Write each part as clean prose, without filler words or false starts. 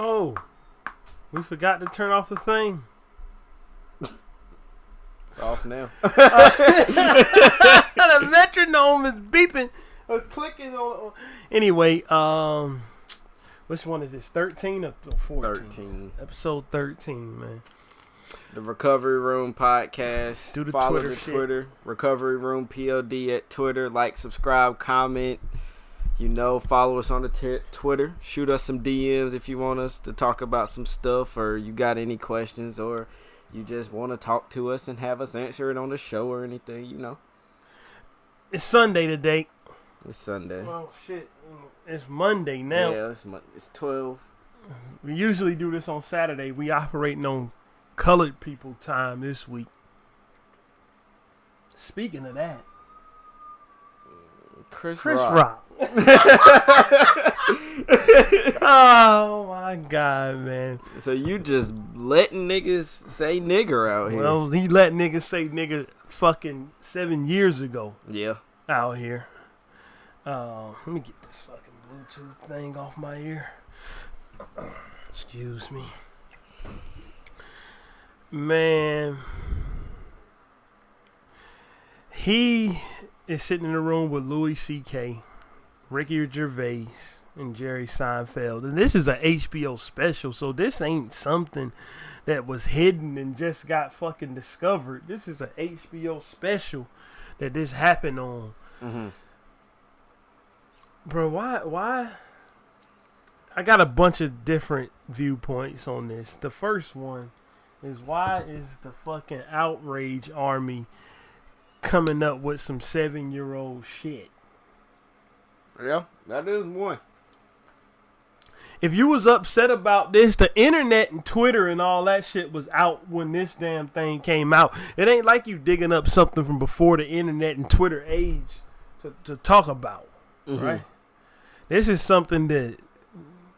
Oh, we forgot to turn off the thing. It's off now. The metronome is beeping or clicking on. Anyway, which one is this? 13 or 14? 13. Episode 13, man. The Recovery Room Podcast. Do the Follow Twitter the shit. Twitter. Recovery Room PLD at Twitter. Like, subscribe, comment. Follow us on the Twitter. Shoot us some DMs if you want us to talk about some stuff, or you got any questions, or you just want to talk to us and have us answer it on the show or anything, It's Sunday today. It's Sunday. Oh, shit. It's Monday now. Yeah, it's 12. We usually do this on Saturday. We operating on colored people time this week. Speaking of that, Chris Rock. Oh my God, man. So you just letting niggas say nigger out here. Well, he let niggas say nigga fucking 7 years ago Yeah. out here. Let me get this fucking Bluetooth thing off my ear. Excuse me. Man. He is sitting in a room with Louis C.K., Ricky Gervais, and Jerry Seinfeld. And this is a HBO special, so this ain't something that was hidden and just got fucking discovered. This is a HBO special that this happened on. Mm-hmm. Bro, why? I got a bunch of different viewpoints on this. The first one is, why is the fucking outrage army coming up with some 7-year-old shit? Yeah, that is one. If you was upset about this, the internet and Twitter and all that shit was out when this damn thing came out. It ain't like you digging up something from before the internet and Twitter age to talk about, right? This is something that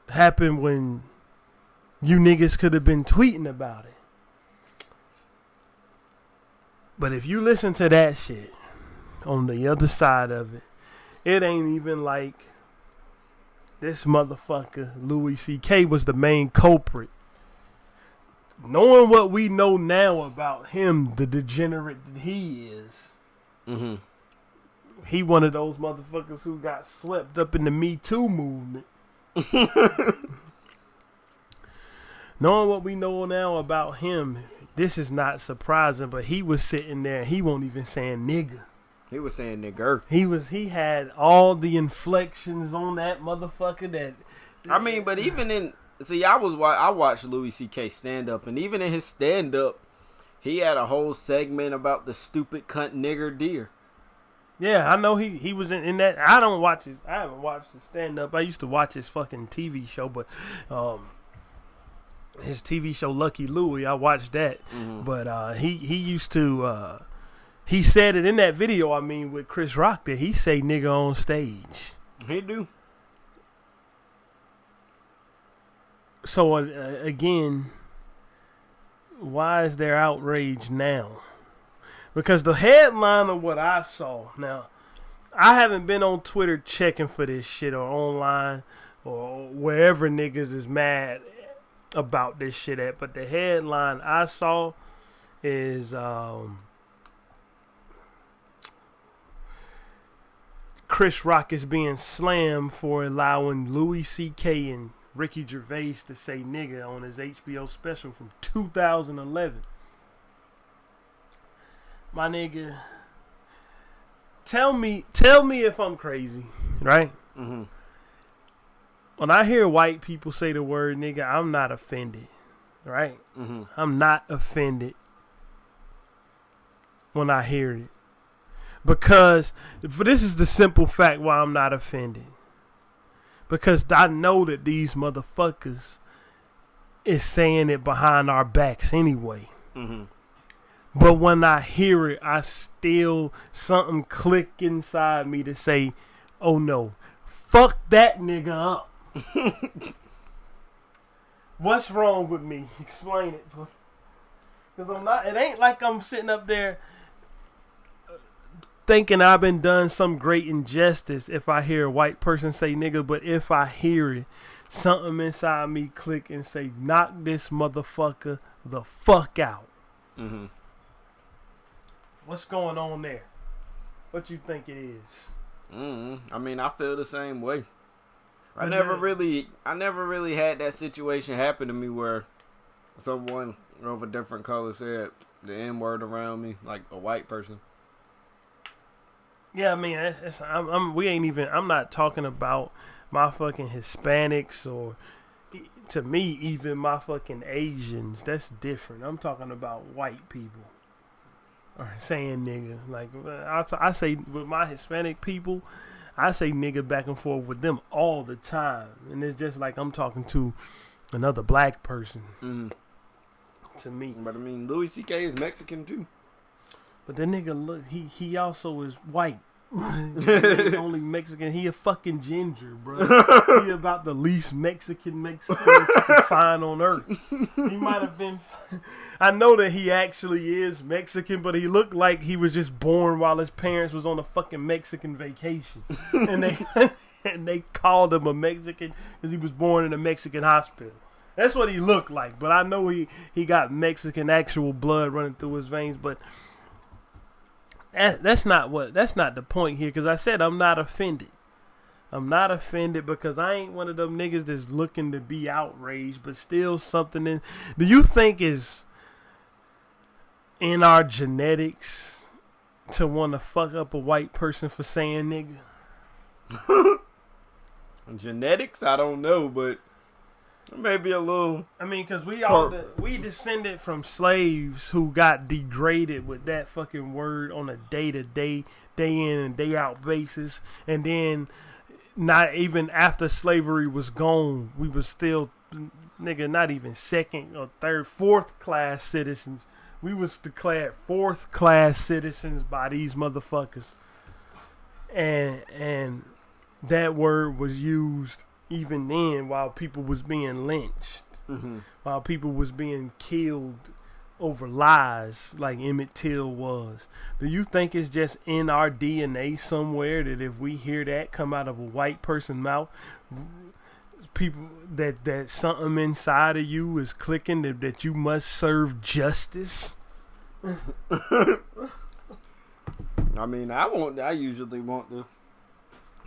happened when you niggas could have been tweeting about it. But if you listen to that shit on the other side of it, it ain't even like this motherfucker Louis C.K. was the main culprit. Knowing what we know now about him, the degenerate that he is, he one of those motherfuckers who got swept up in the Me Too movement. Knowing what we know now about him, this is not surprising, but he was sitting there and he won't even saying nigga. He was saying nigger. He had all the inflections on that motherfucker that... I mean, but even in... See, I watched Louis C.K. stand up, and even in his stand up, he had a whole segment about the stupid cunt nigger deer. Yeah, I know he was in that. I haven't watched his stand up. I used to watch his fucking TV show, but his TV show Lucky Louie, I watched that. But he used to he said it in that video, I mean, with Chris Rock, that he say nigga on stage. He do. So again, why is there outrage now? Because the headline of what I saw, now, I haven't been on Twitter checking for this shit, or online, or wherever niggas is mad about this shit at, but the headline I saw is Chris Rock is being slammed for allowing Louis C.K. and Ricky Gervais to say nigga on his HBO special from 2011. My nigga, tell me if I'm crazy, right? When I hear white people say the word nigga, I'm not offended, right? I'm not offended when I hear it. Because, this is the simple fact why I'm not offended. Because I know that these motherfuckers is saying it behind our backs anyway. But when I hear it, I still, something click inside me to say, oh no, fuck that nigga up. What's wrong with me? Explain it, please. Because it ain't like I'm sitting up there thinking I've been done some great injustice if I hear a white person say nigga, but if I hear it, something inside me click and say, knock this motherfucker the fuck out. Mm-hmm. What's going on there? What you think it is? I mean, I feel the same way. I never really had that situation happen to me where someone of a different color said the N-word around me, like a white person. Yeah, I mean, I'm not talking about my fucking Hispanics or, to me, even my fucking Asians. That's different. I'm talking about white people. Or saying nigga. Like, I say with my Hispanic people, I say nigga back and forth with them all the time. And it's just like I'm talking to another black person. Mm-hmm. To me. But I mean, Louis C.K. is Mexican too. But the nigga, look, he also is white. He's only Mexican. He a fucking ginger, bro. He about the least Mexican you can find on earth. He might have been. I know that he actually is Mexican, but he looked like he was just born while his parents was on a fucking Mexican vacation, and they called him a Mexican because he was born in a Mexican hospital. That's what he looked like. But I know he got Mexican actual blood running through his veins, but. That's not the point here, because I said I'm not offended. I'm not offended because I ain't one of them niggas that's looking to be outraged, but still something in. Do you think is in our genetics to want to fuck up a white person for saying nigga? Genetics? I don't know, but maybe a little. I mean, because we descended from slaves who got degraded with that fucking word on a day-to-day, day-in and day-out basis. And then not even after slavery was gone, we was still, nigga, not even second or third, fourth-class citizens. We was declared fourth-class citizens by these motherfuckers. And that word was used even then, while people was being lynched, while people was being killed over lies, like Emmett Till was. Do you think it's just in our DNA somewhere that if we hear that come out of a white person's mouth, people that something inside of you is clicking that you must serve justice? I mean, I usually want to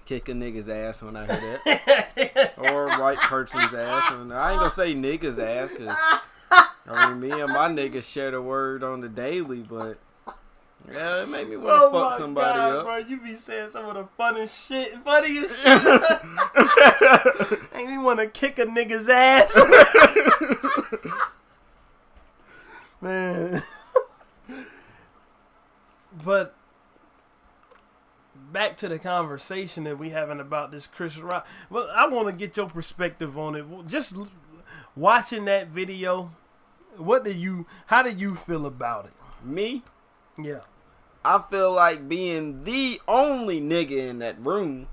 kick a nigga's ass when I hear that. Or a white person's ass. And I ain't gonna say nigga's ass, because I mean, me and my niggas share the word on the daily, but yeah, it made me want to fuck somebody up. Bro, you be saying some of the funniest shit. Make me want to kick a nigga's ass. Man. But back to the conversation that we having about this Chris Rock. Well, I want to get your perspective on it. Just watching that video, how did you feel about it? Me? Yeah. I feel like being the only nigga in that room,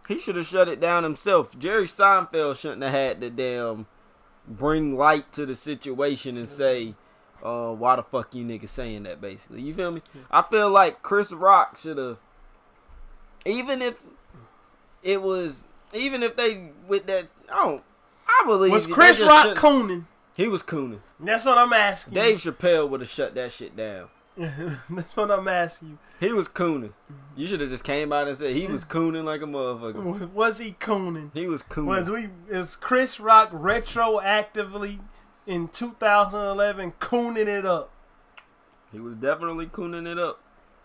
he should have shut it down himself. Jerry Seinfeld shouldn't have had to damn bring light to the situation and say, why the fuck you niggas saying that, basically. You feel me? I feel like Chris Rock should have, even if they with that, I believe. Was Chris Rock cooning? He was cooning. That's what I'm asking. Dave Chappelle would have shut that shit down. That's what I'm asking you. He was cooning. You should have just came out and said he was cooning like a motherfucker. Was he cooning? He was cooning. Was Chris Rock retroactively in 2011 cooning it up? He was definitely cooning it up.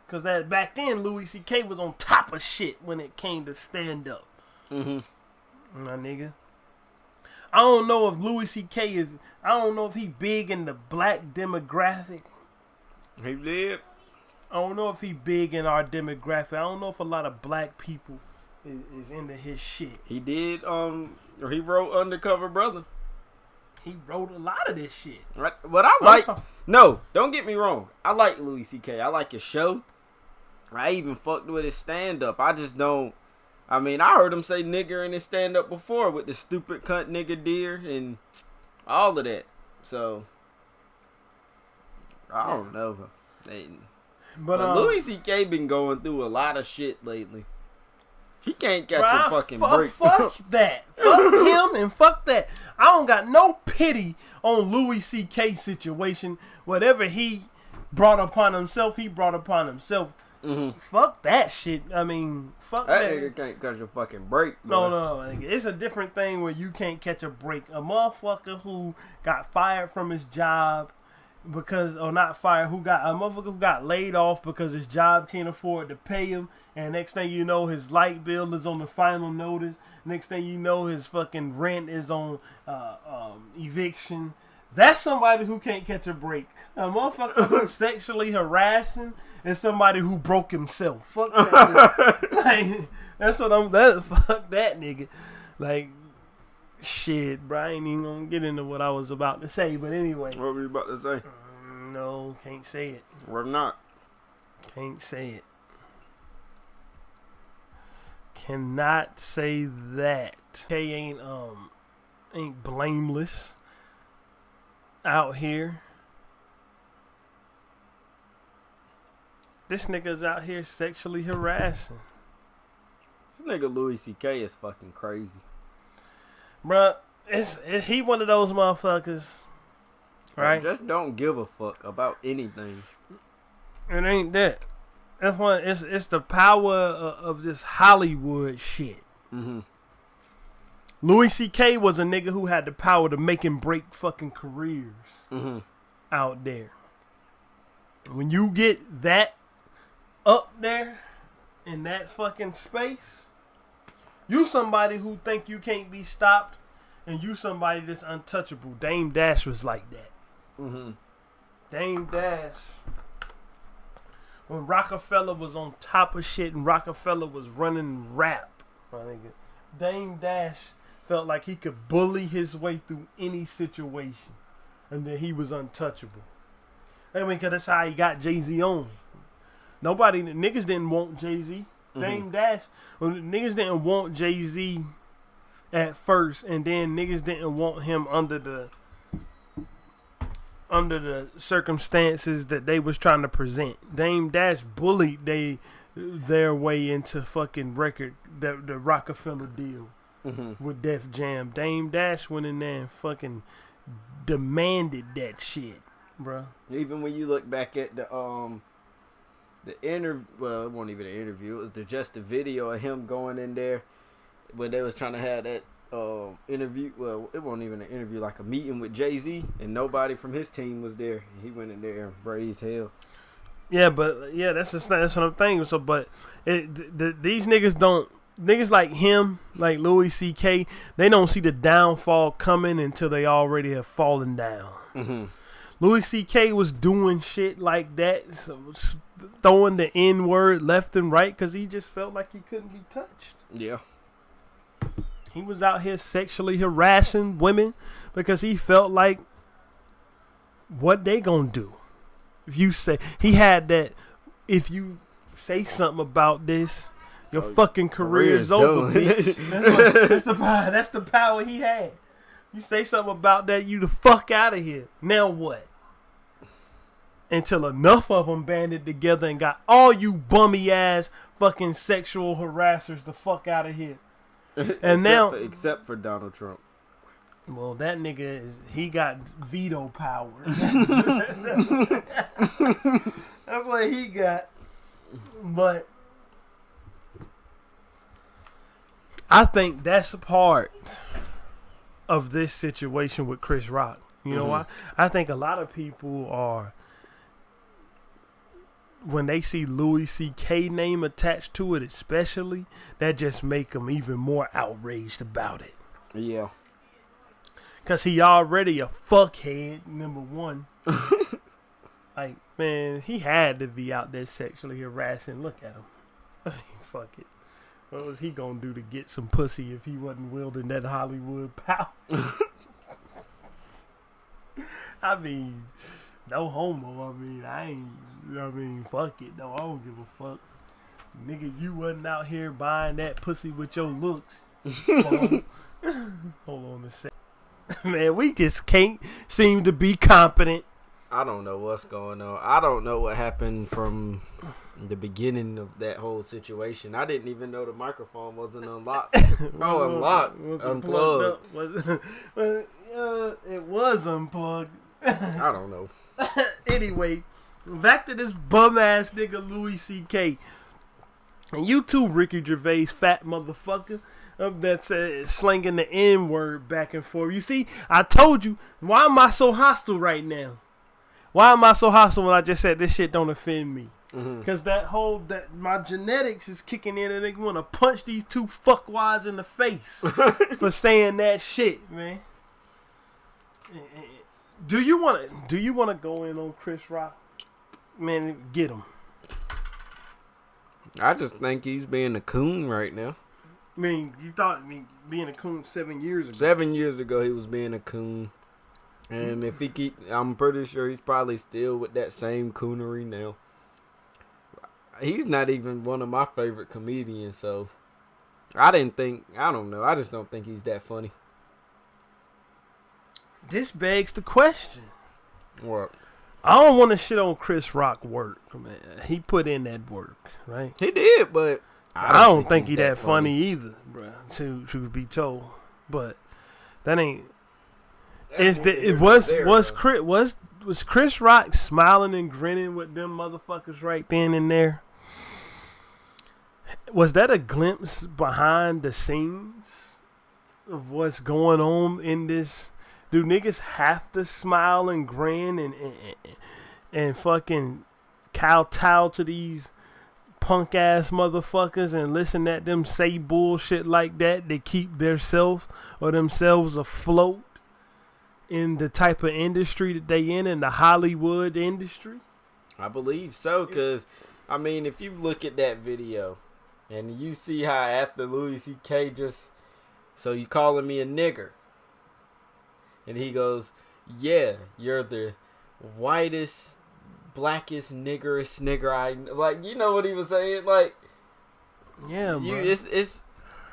Because that back then, Louis C.K. was on top of shit when it came to stand up. Mm-hmm. My nigga. I don't know if Louis C.K. I don't know if he big in the black demographic. He did. I don't know if he big in our demographic. I don't know if a lot of black people is into his shit. He did, he wrote Undercover Brother. He wrote a lot of this shit. Right. But I like, no, don't get me wrong. I like Louis C.K. I like his show. I even fucked with his stand-up. I just don't, I mean, I heard him say nigger in his stand-up before with the stupid cunt nigga deer and all of that. So, I don't know. But Louis C.K. been going through a lot of shit lately. He can't catch a fucking break. Fuck that. Fuck him and fuck that. I don't got no pity on Louis C.K. situation. Whatever he brought upon himself, he brought upon himself. Mm-hmm. Fuck that shit. I mean, fuck that. That nigga can't catch a fucking break, bro. No. It's a different thing where you can't catch a break. A motherfucker who got fired from his job because, or not fired, a motherfucker who got laid off because his job can't afford to pay him, and next thing you know, his light bill is on the final notice. Next thing you know, his fucking rent is on eviction. That's somebody who can't catch a break. A motherfucker who's sexually harassing is somebody who broke himself. Fuck that. Like, fuck that nigga. Like, shit, bro. I ain't even gonna get into what I was about to say, but anyway. What were you about to say? No, can't say it. Or not? Can't say it. Cannot say that. K ain't blameless out here. This nigga's out here sexually harassing. This nigga Louis C.K. is fucking crazy. Bruh, he one of those motherfuckers, right? Just don't give a fuck about anything. It ain't that. That's one. It's the power of this Hollywood shit. Mm-hmm. Louis C.K. was a nigga who had the power to make and break fucking careers out there. When you get that up there in that fucking space, you somebody who think you can't be stopped, and you somebody that's untouchable. Dame Dash was like that. Mm-hmm. Dame Dash. When Rockefeller was on top of shit and Rockefeller was running rap, my nigga, Dame Dash felt like he could bully his way through any situation, and that he was untouchable. I mean, because that's how he got Jay-Z on. Niggas didn't want Jay-Z. Dame Dash, niggas didn't want Jay-Z at first, and then niggas didn't want him under the circumstances that they was trying to present. Dame Dash bullied their way into fucking the Rockefeller deal with Def Jam. Dame Dash went in there and fucking demanded that shit, bro. Even when you look back at the interview, well, it wasn't even an interview. It was just a video of him going in there when they was trying to have that interview. Well, it wasn't even an interview, like a meeting with Jay-Z, and nobody from his team was there. He went in there and raised hell. Yeah, but that's what I'm thinking. So, but these niggas like him, like Louis C.K., they don't see the downfall coming until they already have fallen down. Mm-hmm. Louis C.K. was doing shit like that, so throwing the N-word left and right because he just felt like he couldn't be touched. Yeah. He was out here sexually harassing women because he felt like, what they gonna do? If you say, he had that, if you say something about this, your fucking career is over, bitch. That's the power he had. You say something about that, you the fuck out of here. Now what? Until enough of them banded together and got all you bummy ass fucking sexual harassers the fuck out of here. And except for Donald Trump. Well, that nigga he got veto power. That's what he got. But I think that's a part of this situation with Chris Rock. You know why? I think a lot of people are, when they see Louis C.K. name attached to it, especially, that just make them even more outraged about it. Yeah. Because he already a fuckhead, number one. Like, man, he had to be out there sexually harassing. Look at him. Fuck it. What was he going to do to get some pussy if he wasn't wielding that Hollywood power? I mean, no homo. I mean, fuck it, though. I don't give a fuck. Nigga, you wasn't out here buying that pussy with your looks. Hold on a sec. Man, we just can't seem to be competent I don't know what's going on. I don't know what happened from the beginning of that whole situation. I didn't even know the microphone wasn't unlocked. Unlocked. Unplugged. It was unplugged. I don't know. Anyway, back to this bum ass nigga Louis C.K. And you too, Ricky Gervais, fat motherfucker. That's slinging the N word back and forth. You see, I told you. Why am I so hostile right now? Why am I so hostile when I just said this shit don't offend me? Because that my genetics is kicking in and they want to punch these two fuckwads in the face for saying that shit, man. Do you want to go in on Chris Rock? Man, get him. I just think he's being a coon right now. I mean, you thought being a coon 7 years ago. 7 years ago, he was being a coon. And if he I'm pretty sure he's probably still with that same coonery now. He's not even one of my favorite comedians, so I don't know. I just don't think he's that funny. This begs the question. What? I don't want to shit on Chris Rock work, man. He put in that work, right? He did, but I don't think he that funny either, bro. To be told, but that ain't. Was Chris Rock smiling and grinning with them motherfuckers right then and there? Was that a glimpse behind the scenes of what's going on in this? Do niggas have to smile and grin and fucking kowtow to these punk ass motherfuckers and listen at them say bullshit like that to keep themselves afloat in the type of industry that they in the Hollywood industry? I believe so, because, I mean, if you look at that video and you see how after Louis C.K. so you calling me a nigger? And he goes, yeah, you're the whitest, blackest, niggerest nigger I know. Like, you know what he was saying? Like, yeah, bro. It's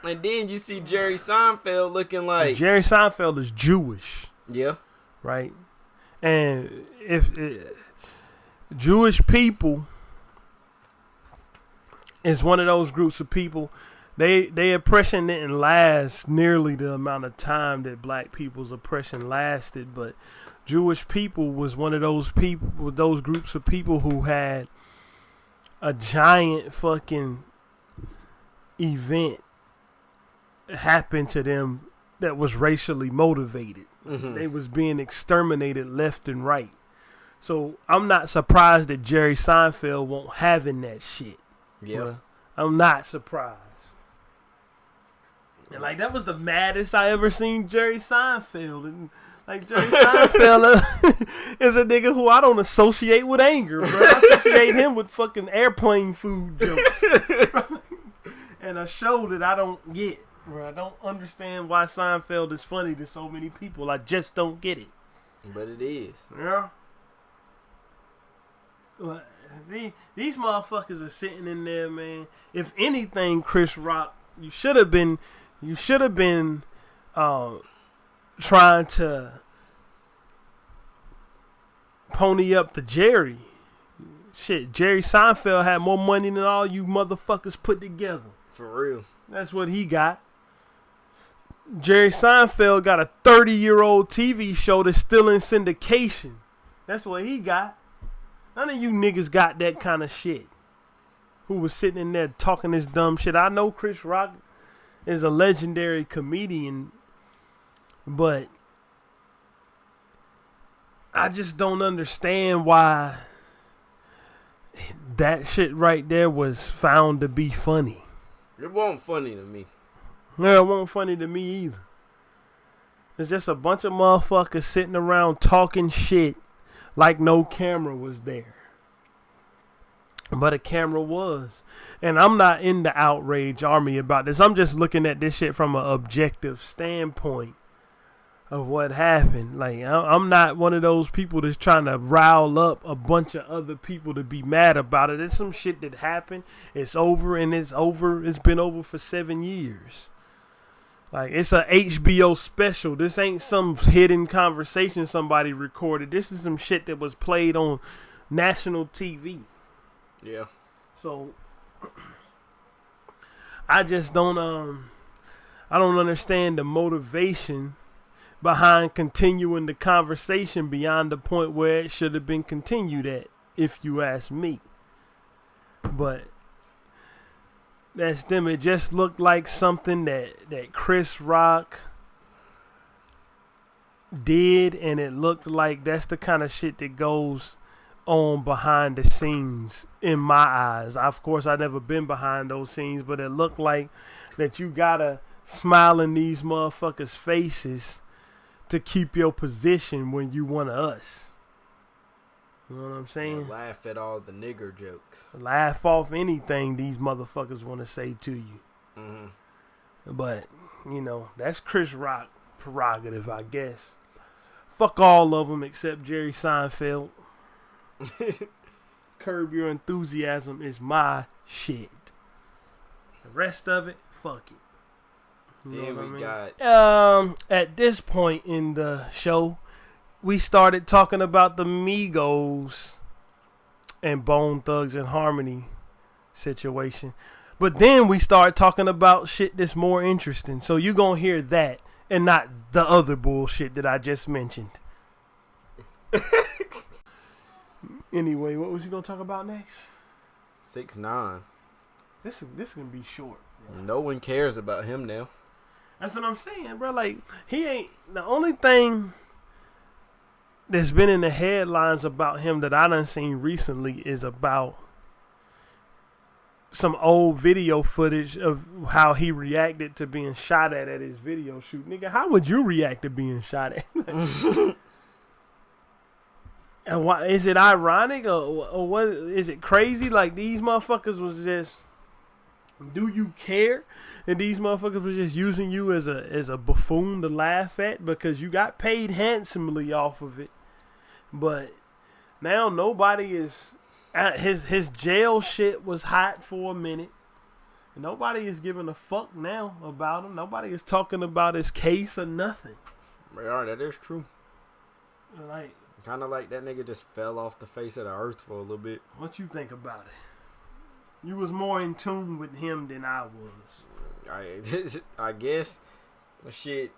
and then you see Jerry Seinfeld looking like... Jerry Seinfeld is Jewish. Yeah. Right? And if Jewish people is one of those groups of people, they oppression didn't last nearly the amount of time that black people's oppression lasted, but Jewish people was one of those people, with those groups of people who had a giant fucking event happen to them that was racially motivated. Mm-hmm. They was being exterminated left and right. So I'm not surprised that Jerry Seinfeld won't having that shit. Yeah. Well, I'm not surprised. And like that was the maddest I ever seen Jerry Seinfeld. And like Jerry Seinfeld is a nigga who I don't associate with anger, bro. I associate him with fucking airplane food jokes. And a show that I don't get. Bro, I don't understand why Seinfeld is funny to so many people. I just don't get it. But it is. Yeah. These motherfuckers are sitting in there, man. If anything, Chris Rock, you should have been trying to pony up to Jerry. Shit, Jerry Seinfeld had more money than all you motherfuckers put together. For real. That's what he got. Jerry Seinfeld got a 30-year-old TV show that's still in syndication. That's what he got. None of you niggas got that kind of shit. Who was sitting in there talking this dumb shit. I know Chris Rock is a legendary comedian, but I just don't understand why that shit right there was found to be funny. It wasn't funny to me. No, it wasn't funny to me either. It's just a bunch of motherfuckers sitting around talking shit like no camera was there. But a camera was. And I'm not in the outrage army about this. I'm just looking at this shit from an objective standpoint of what happened. Like, I'm not one of those people that's trying to rile up a bunch of other people to be mad about it. It's some shit that happened. It's over and it's over. It's been over for 7 years. Like, it's a HBO special. This ain't some hidden conversation somebody recorded. This is some shit that was played on national TV. Yeah. So, I just don't, I don't understand the motivation behind continuing the conversation beyond the point where it should have been continued at, if you ask me. But that's them. It just looked like something that Chris Rock did, and it looked like that's the kind of shit that goes on behind the scenes in my eyes. Of course, I've never been behind those scenes, but it looked like that you gotta smile in these motherfuckers' faces to keep your position when you one of us. You know what I'm saying? Yeah, laugh at all the nigger jokes. Laugh off anything these motherfuckers want to say to you. Mm-hmm. But, you know, that's Chris Rock prerogative, I guess. Fuck all of them except Jerry Seinfeld. Curb Your Enthusiasm is my shit. The rest of it, fuck it. You then know we got at this point in the show, we started talking about the Migos and Bone Thugs and Harmony situation. But then we started talking about shit that's more interesting. So you gonna hear that and not the other bullshit that I just mentioned. Anyway, what was you gonna talk about next? 6ix9ine. This is gonna be short. Bro. No one cares about him now. That's what I'm saying, bro. Like, he ain't the only thing that's been in the headlines about him that I done seen recently is about some old video footage of how he reacted to being shot at his video shoot. Nigga, how would you react to being shot at? And why is it ironic or what? Is it crazy? Like, these motherfuckers was just, do you care? And these motherfuckers was just using you as a buffoon to laugh at because you got paid handsomely off of it. But now nobody is his jail shit was hot for a minute. Nobody is giving a fuck now about him. Nobody is talking about his case or nothing. Yeah, that is true. Like, kind of like that nigga just fell off the face of the earth for a little bit. What you think about it? You was more in tune with him than I was. I guess shit.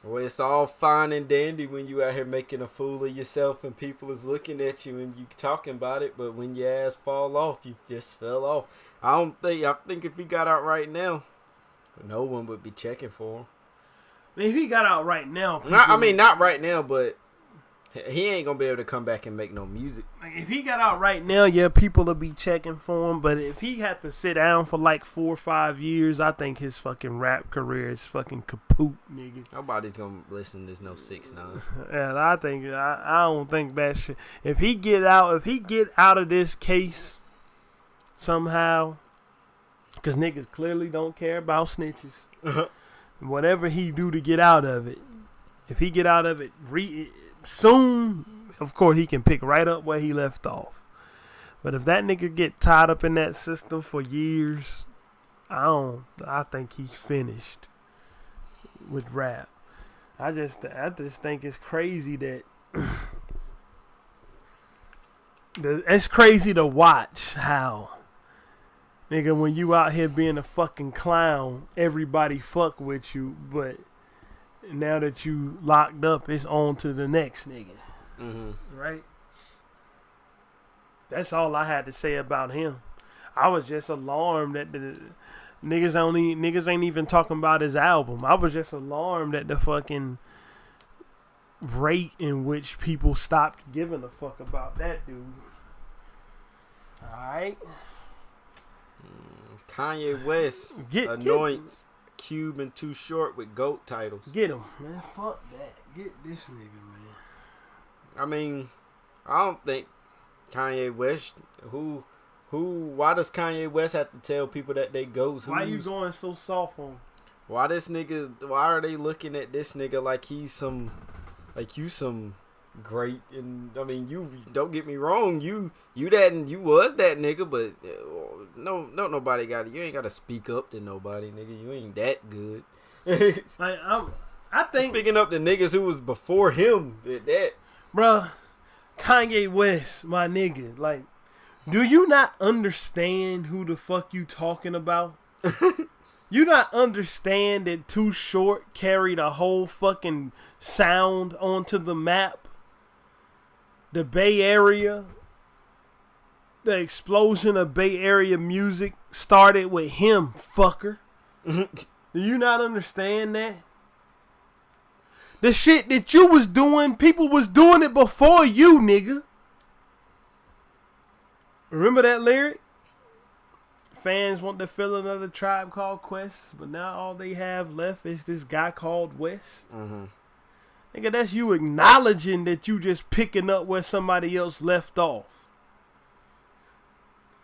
Well, it's all fine and dandy when you out here making a fool of yourself and people is looking at you and you talking about it, but when your ass fall off, you just fell off. I think if he got out right now, no one would be checking for him. If he got out right now, not right now, but he ain't gonna be able to come back and make no music. Like, if he got out right now, yeah, people will be checking for him. But if he had to sit down for like 4 or 5 years, I think his fucking rap career is fucking kaput, nigga. Nobody's gonna listen to no 6ix9ine. And I don't think that shit. If he get out of this case somehow, because niggas clearly don't care about snitches. Whatever he do to get out of it, if he get out of it soon, of course he can pick right up where he left off. But if that nigga get tied up in that system for years, I think he's finished with rap. I just think it's crazy that it's crazy to watch how, nigga, when you out here being a fucking clown, everybody fuck with you, but now that you locked up, it's on to the next nigga. Mm-hmm. Right? That's all I had to say about him. I was just alarmed that the niggas ain't even talking about his album. I was just alarmed at the fucking rate in which people stopped giving a fuck about that dude. Alright? Kanye West anoints Cuban Too Short with GOAT titles. Get him, man. Fuck that. Get this nigga, man. I mean, I don't think Kanye West. Why does Kanye West have to tell people that they GOATs? Why you going so soft on? Why are they looking at this nigga like he's some, like you some great? And I mean, you don't get me wrong, you was that nigga, but nobody got it. You ain't got to speak up to nobody, nigga. You ain't that good. I think Speaking up the niggas who was before him did that. Bruh, Kanye West, my nigga, like, do you not understand who the fuck you talking about? You not understand that Too Short carried a whole fucking sound onto the map? The Bay Area, the explosion of Bay Area music started with him, fucker. Do you not understand that? The shit that you was doing, people was doing it before you, nigga. Remember that lyric? Fans want to fill another Tribe Called Quest, but now all they have left is this guy called West. Mm-hmm. Nigga, that's you acknowledging that you just picking up where somebody else left off.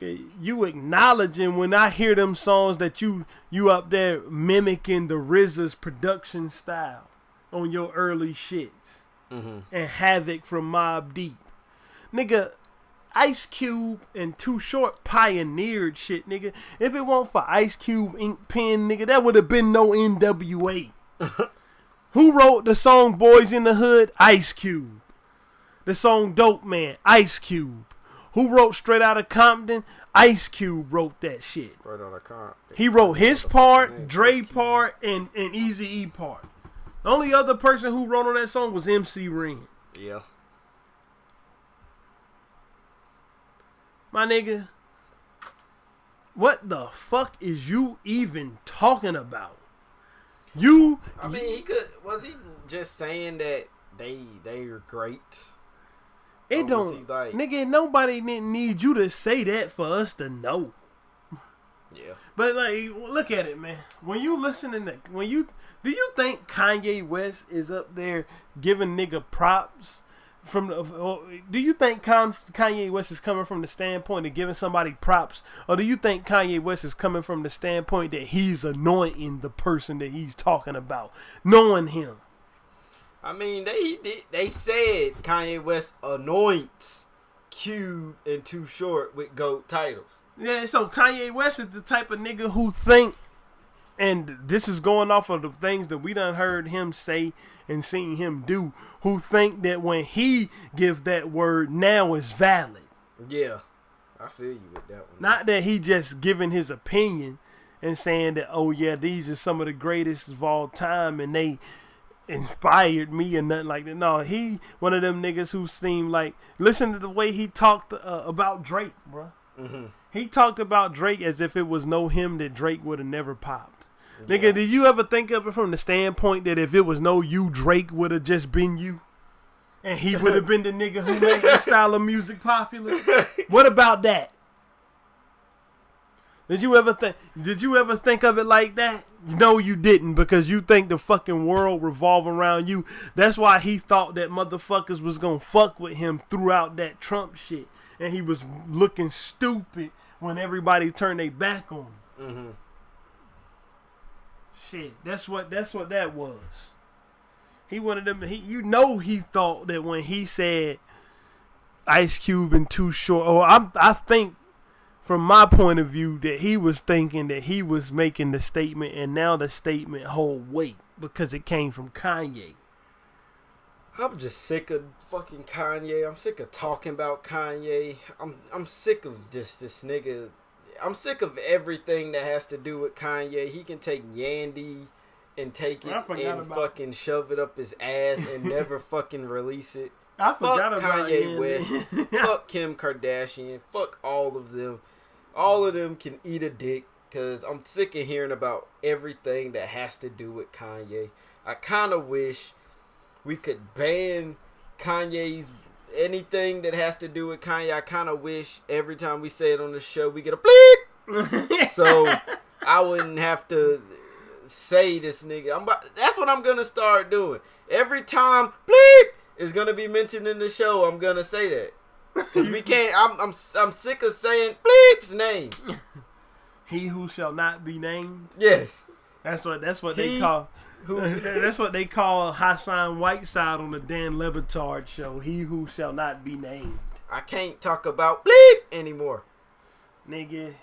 You acknowledging when I hear them songs that you up there mimicking the RZA's production style on your early shits. Mm-hmm. And Havoc from Mobb Deep. Nigga, Ice Cube and Too Short pioneered shit, nigga. If it weren't for Ice Cube ink pen, nigga, that would have been no NWA. Who wrote the song Boys in the Hood? Ice Cube. The song Dope Man? Ice Cube. Who wrote Straight Outta Compton? Ice Cube wrote that shit. Straight Outta Compton. He wrote his part, Dre part, and Eazy-E part. The only other person who wrote on that song was MC Ren. Yeah. My nigga, what the fuck is you even talking about? I mean, was he just saying that they are great? It don't, nigga, nobody didn't need you to say that for us to know. Yeah. But like, look at it, man. When you listening to, do you think Kanye West is up there giving nigga props do you think Kanye West is coming from the standpoint of giving somebody props, or do you think Kanye West is coming from the standpoint that he's anointing the person that he's talking about, knowing him? I mean, they said Kanye West anoints Cube and Too Short with GOAT titles. Yeah, so Kanye West is the type of nigga who think, and this is going off of the things that we done heard him say and seen him do, who think that when he give that word, now is valid. Yeah, I feel you with that one. Not that he just giving his opinion and saying that, oh yeah, these are some of the greatest of all time and they inspired me and nothing like that. No, he one of them niggas who seemed like, listen to the way he talked about Drake, bro. Mm-hmm. He talked about Drake as if it was no him that Drake would have never popped. Yeah. Nigga, did you ever think of it from the standpoint that if it was no you, Drake would have just been you? And he would have been the nigga who made that style of music popular? What about that? Did you ever think of it like that? No, you didn't, because you think the fucking world revolve around you. That's why he thought that motherfuckers was gonna fuck with him throughout that Trump shit. And he was looking stupid when everybody turned their back on him. Mm-hmm. Shit, that's what that was. He wanted them. He thought that when he said Ice Cube and Too Short, I think from my point of view that he was thinking that he was making the statement, and now the statement hold weight because it came from Kanye. I'm just sick of fucking Kanye. I'm sick of talking about Kanye. I'm sick of this nigga. I'm sick of everything that has to do with Kanye. He can take Yandy and take it and fucking shove it up his ass and never fucking release it. I forgot about Kanye West. Fuck Kim Kardashian. Fuck all of them. All of them can eat a dick, because I'm sick of hearing about everything that has to do with Kanye. I kind of wish we could ban Kanye's anything that has to do with Kanye. I kind of wish every time we say it on the show we get a bleep, so I wouldn't have to say this nigga. That's what I'm gonna start doing. Every time bleep is gonna be mentioned in the show, I'm gonna say that, because we can't. I'm sick of saying bleep's name. He who shall not be named. Yes, that's what they call. That's what they call Hassan Whiteside on the Dan Le Batard show. He who shall not be named. I can't talk about bleep anymore. Nigga,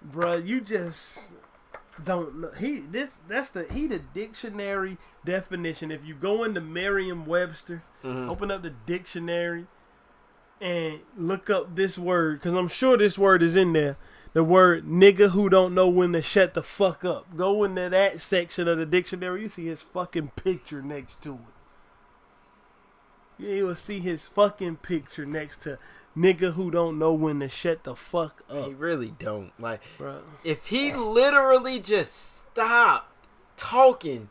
bruh, you just... don't know. That's the dictionary definition. If you go into Merriam-Webster, open up the dictionary and look up this word, because I'm sure this word is in there. The word nigga who don't know when to shut the fuck up. Go into that section of the dictionary. You see his fucking picture next to it. You will see his fucking picture next to nigga who don't know when to shut the fuck up. He really don't. Like, bro. If he literally just stopped talking,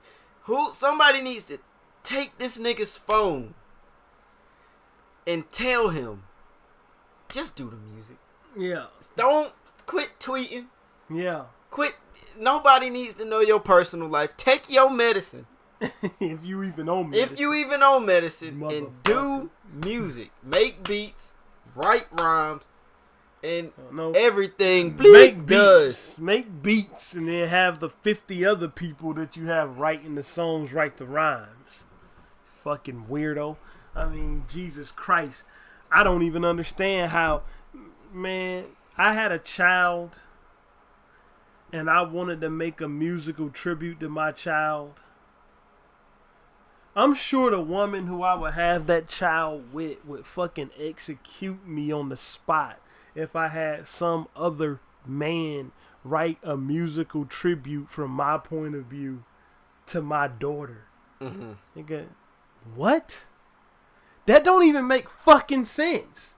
somebody needs to take this nigga's phone and tell him, just do the music. Yeah. Don't quit tweeting. Yeah. Quit. Nobody needs to know your personal life. Take your medicine. If you even own medicine. If you even own medicine, and do music. Make beats. Write rhymes. And everything Make does. Make beats and then have the 50 other people that you have writing the songs write the rhymes. Fucking weirdo. I mean, Jesus Christ. I don't even understand how, man, I had a child and I wanted to make a musical tribute to my child. I'm sure the woman who I would have that child with would fucking execute me on the spot if I had some other man write a musical tribute from my point of view to my daughter. Nigga, what? That don't even make fucking sense.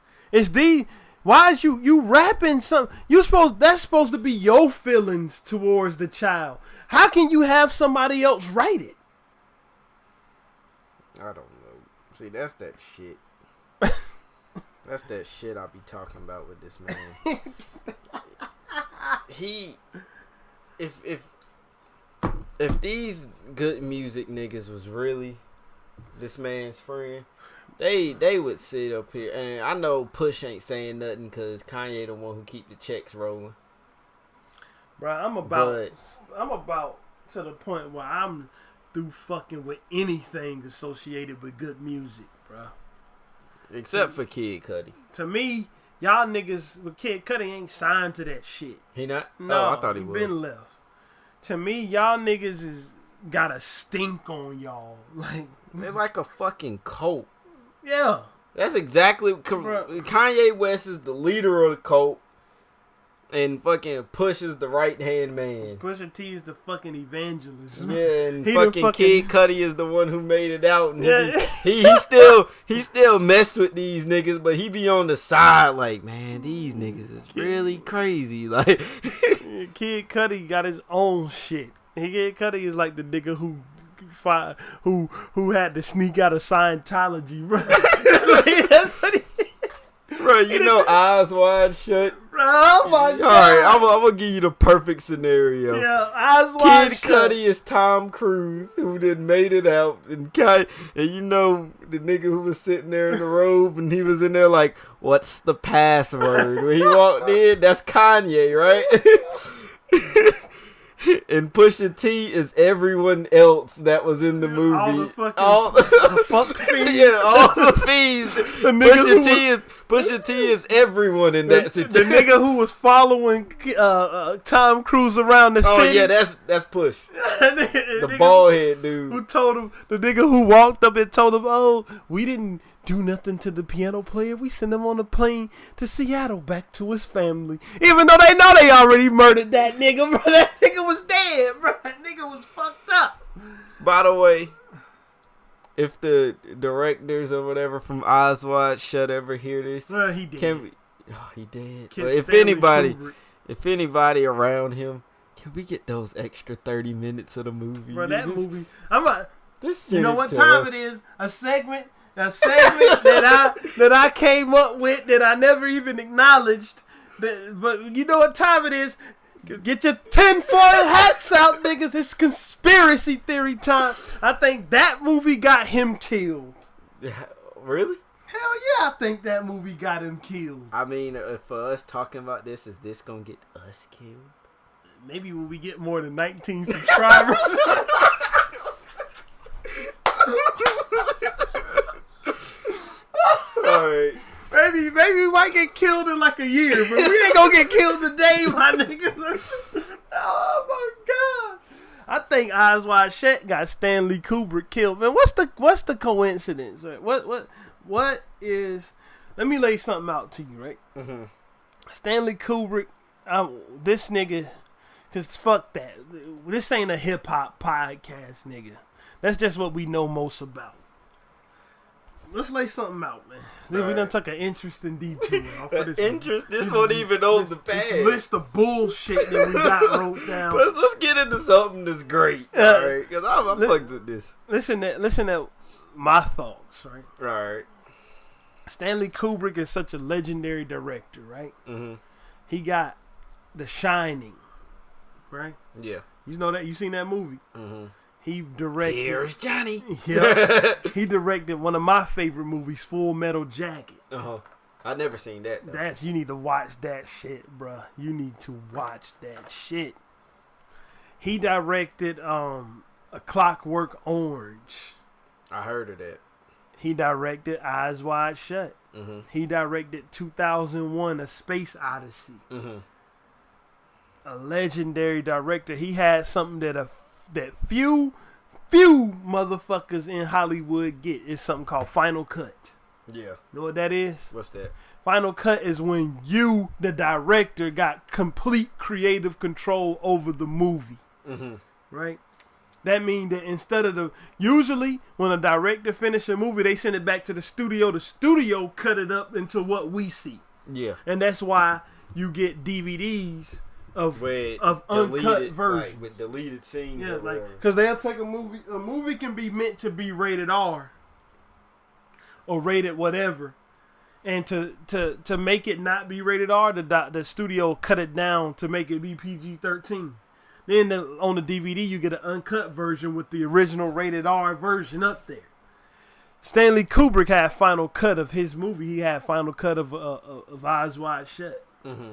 Why is you rapping something? That's supposed to be your feelings towards the child. How can you have somebody else write it? I don't know. See, that's that shit. That's that shit I be talking about with this man. If these good music niggas was really this man's friend, they would sit up here. And I know Push ain't saying nothing because Kanye the one who keep the checks rolling. Bro, I'm about to the point where I'm through fucking with anything associated with good music, bro. Except for Kid Cudi. To me, y'all niggas with Kid Cudi ain't signed to that shit. He not? No, I thought he was. Been left. To me, y'all niggas is got a stink on y'all. Like, they're like a fucking cult. Yeah. That's exactly... Kanye West is the leader of the cult. And fucking Push is the right-hand man. Pusha T is the fucking evangelist. Yeah, and fucking Kid Cudi is the one who made it out. And yeah. he still mess with these niggas, but he be on the side like, man, these niggas is really crazy. Like, Kid Cudi got his own shit. Kid Cudi is like the nigga who had to sneak out of Scientology, bro. Like, that's what he... Bro, you know Eyes Wide Shut. Oh my God. Alright, I'm gonna give you the perfect scenario. Yeah, Eyes Wide Shut. Kid Cudi is Tom Cruise, who then made it out. And you know the nigga who was sitting there in the robe and he was in there like, what's the password? When he walked in, that's Kanye, right? And Pusha T is everyone else that was in the movie. All the fuck fees. Yeah, all the fees. Pusha T is everyone in that situation. The nigga who was following Tom Cruise around the city. Oh yeah, that's Push. The bald head dude. Who told him, the nigga who walked up and told him, oh, we didn't do nothing to the piano player. We sent him on a plane to Seattle back to his family. Even though they know they already murdered that nigga, bro. That nigga was dead, bro. That nigga was fucked up. By the way, if the directors or whatever from Eyes Wide Shut ever hear this, he did. He did. If anybody around him, can we get those extra 30 minutes of the movie? Bro, that movie. You know what time it is? A segment that I came up with that I never even acknowledged. But you know what time it is? Get your tinfoil hats out, niggas. It's conspiracy theory time. I think that movie got him killed. Yeah, really? Hell yeah, I think that movie got him killed. I mean, for us talking about this, is this gonna get us killed? Maybe when we get more than 19 subscribers. Alright. Maybe we might get killed in like a year, but we ain't gonna get killed today, my nigga. Oh my God. I think Eyes Wide Shut got Stanley Kubrick killed. Man, what's the coincidence? Right? What is? Let me lay something out to you, right? Mm-hmm. Stanley Kubrick, this nigga, cause fuck that. This ain't a hip hop podcast, nigga. That's just what we know most about. Let's lay something out, man. We done took an interesting detour off of this. This won't even on the pad. This list of bullshit that we got wrote down. Let's get into something that's great, all right? Because I fucked with this. Listen to my thoughts, right? All right. Stanley Kubrick is such a legendary director, right? Mm-hmm. He got The Shining, right? Yeah. You know that? You seen that movie? Mm-hmm. He directed. Here's Johnny. Yeah. He directed one of my favorite movies, Full Metal Jacket. I never seen that. Though. You need to watch that shit, bruh. You need to watch that shit. He directed A Clockwork Orange. I heard of that. He directed Eyes Wide Shut. Mm-hmm. He directed 2001: A Space Odyssey. Mm-hmm. A legendary director. He had something that few motherfuckers in Hollywood get. It's something called Final Cut. Yeah. Know what that is? What's that? Final Cut is when you, the director, got complete creative control over the movie. Mm-hmm. Right? That means that instead of usually when a director finishes a movie, they send it back to the studio. The studio cut it up into what we see. Yeah. And that's why you get DVDs of uncut versions. Like, with deleted scenes. Yeah, like, because they'll take a movie can be meant to be rated R or rated whatever. And to make it not be rated R, the studio cut it down to make it be PG-13. Then on the DVD, you get an uncut version with the original rated R version up there. Stanley Kubrick had final cut of his movie. He had final cut of Eyes Wide Shut. Mm-hmm.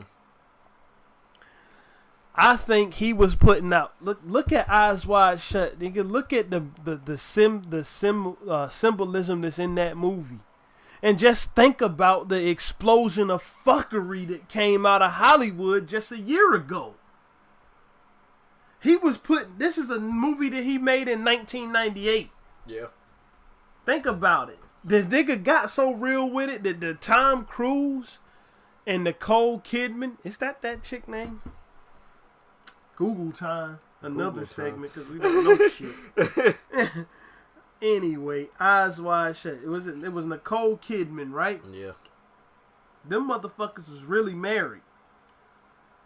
I think he was putting out. Look at Eyes Wide Shut. You can look at the symbolism that's in that movie, and just think about the explosion of fuckery that came out of Hollywood just a year ago. This is a movie that he made in 1998. Yeah. Think about it. The nigga got so real with it that the Tom Cruise and Nicole Kidman, is that chick name? Google time. Another segment because we don't know shit. Anyway, Eyes Wide Shut. It was Nicole Kidman, right? Yeah. Them motherfuckers was really married.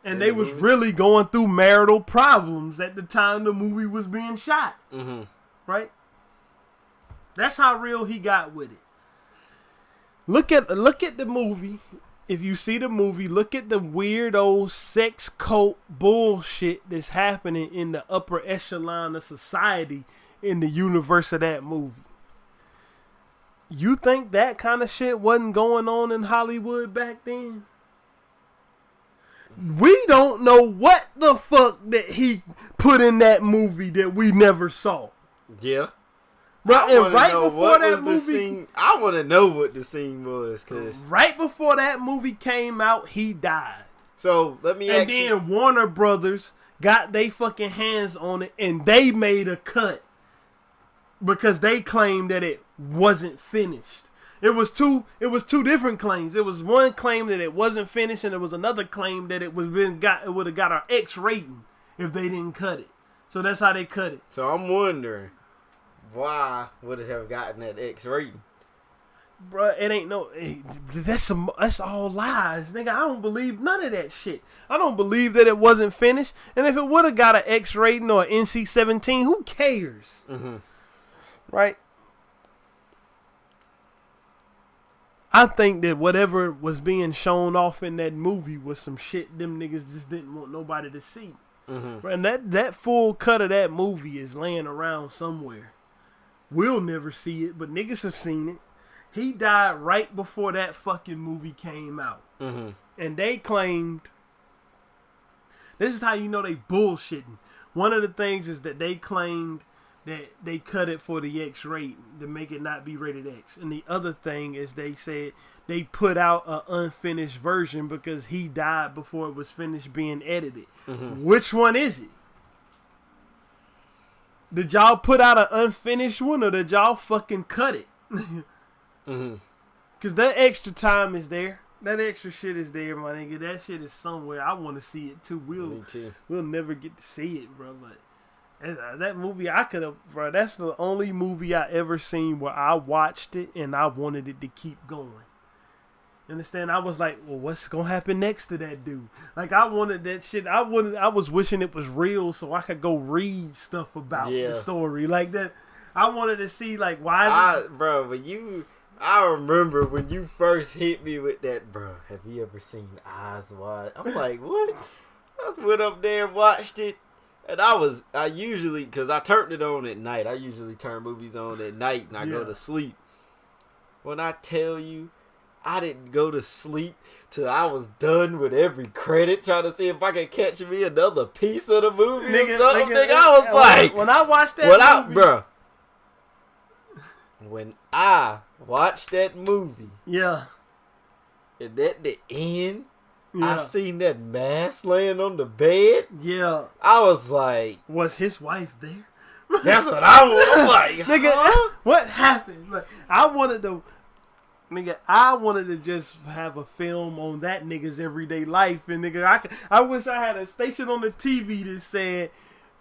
And they was really going through marital problems at the time the movie was being shot. Mm-hmm. Right? That's how real he got with it. Look at the movie. If you see the movie, look at the weird old sex cult bullshit that's happening in the upper echelon of society in the universe of that movie. You think that kind of shit wasn't going on in Hollywood back then? We don't know what the fuck that he put in that movie that we never saw. Yeah. Right, and right before that movie, I want to know what the scene was, cause right before that movie came out, he died. So let me. And then Warner Brothers got they fucking hands on it, and they made a cut because they claimed that it wasn't finished. It was two different claims. It was one claim that it wasn't finished, and there was another claim that it would have got an X rating if they didn't cut it. So that's how they cut it. So I'm wondering, why would it have gotten that X rating? Bruh, it ain't no. That's all lies, nigga. I don't believe none of that shit. I don't believe that it wasn't finished. And if it would have got an X rating or an NC-17, who cares? Mm-hmm. Right? I think that whatever was being shown off in that movie was some shit them niggas just didn't want nobody to see. Mm-hmm. And that full cut of that movie is laying around somewhere. We'll never see it, but niggas have seen it. He died right before that fucking movie came out. Mm-hmm. And they claimed, this is how you know they bullshitting. One of the things is that they claimed that they cut it for the X rate to make it not be rated X. And the other thing is they said they put out an unfinished version because he died before it was finished being edited. Mm-hmm. Which one is it? Did y'all put out an unfinished one, or did y'all fucking cut it? Cause that extra time is there. That extra shit is there, my nigga. That shit is somewhere. I want to see it too. Me too. We'll never get to see it, bro. But that movie, I could have, bro. That's the only movie I ever seen where I watched it and I wanted it to keep going. You understand? I was like, well, what's gonna happen next to that dude? Like, I wanted that shit. I was wishing it was real so I could go read stuff about the story like that. I wanted to see like why. Bro, I remember when you first hit me with that, bro. Have you ever seen Eyes Wide? I'm like, what? I just went up there and watched it. And I usually, because I turned it on at night. I usually turn movies on at night and I go to sleep. When I tell you, I didn't go to sleep till I was done with every credit, trying to see if I could catch me another piece of the movie or something. I was like, when I watched that movie. When I watched that movie. Yeah. And at the end, I seen that mask laying on the bed. Yeah. I was like, was his wife there? That's what I was like. Nigga, what happened? Like, I wanted to just have a film on that nigga's everyday life. And nigga, I wish I had a station on the TV that said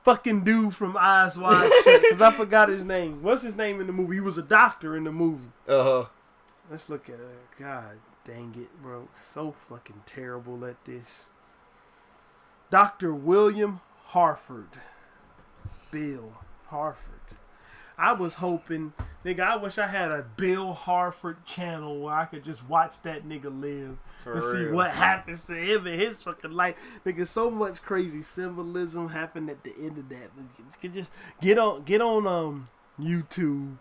fucking dude from Eyes Wide Shut, because I forgot his name. What's his name in the movie? He was a doctor in the movie. Let's look at it. God dang it, bro. So fucking terrible at this. Dr. William Harford. Bill Harford. I was hoping, nigga, I wish I had a Bill Harford channel where I could just watch that nigga live and see what happens to him in his fucking life. Nigga, so much crazy symbolism happened at the end of that. You could just get on YouTube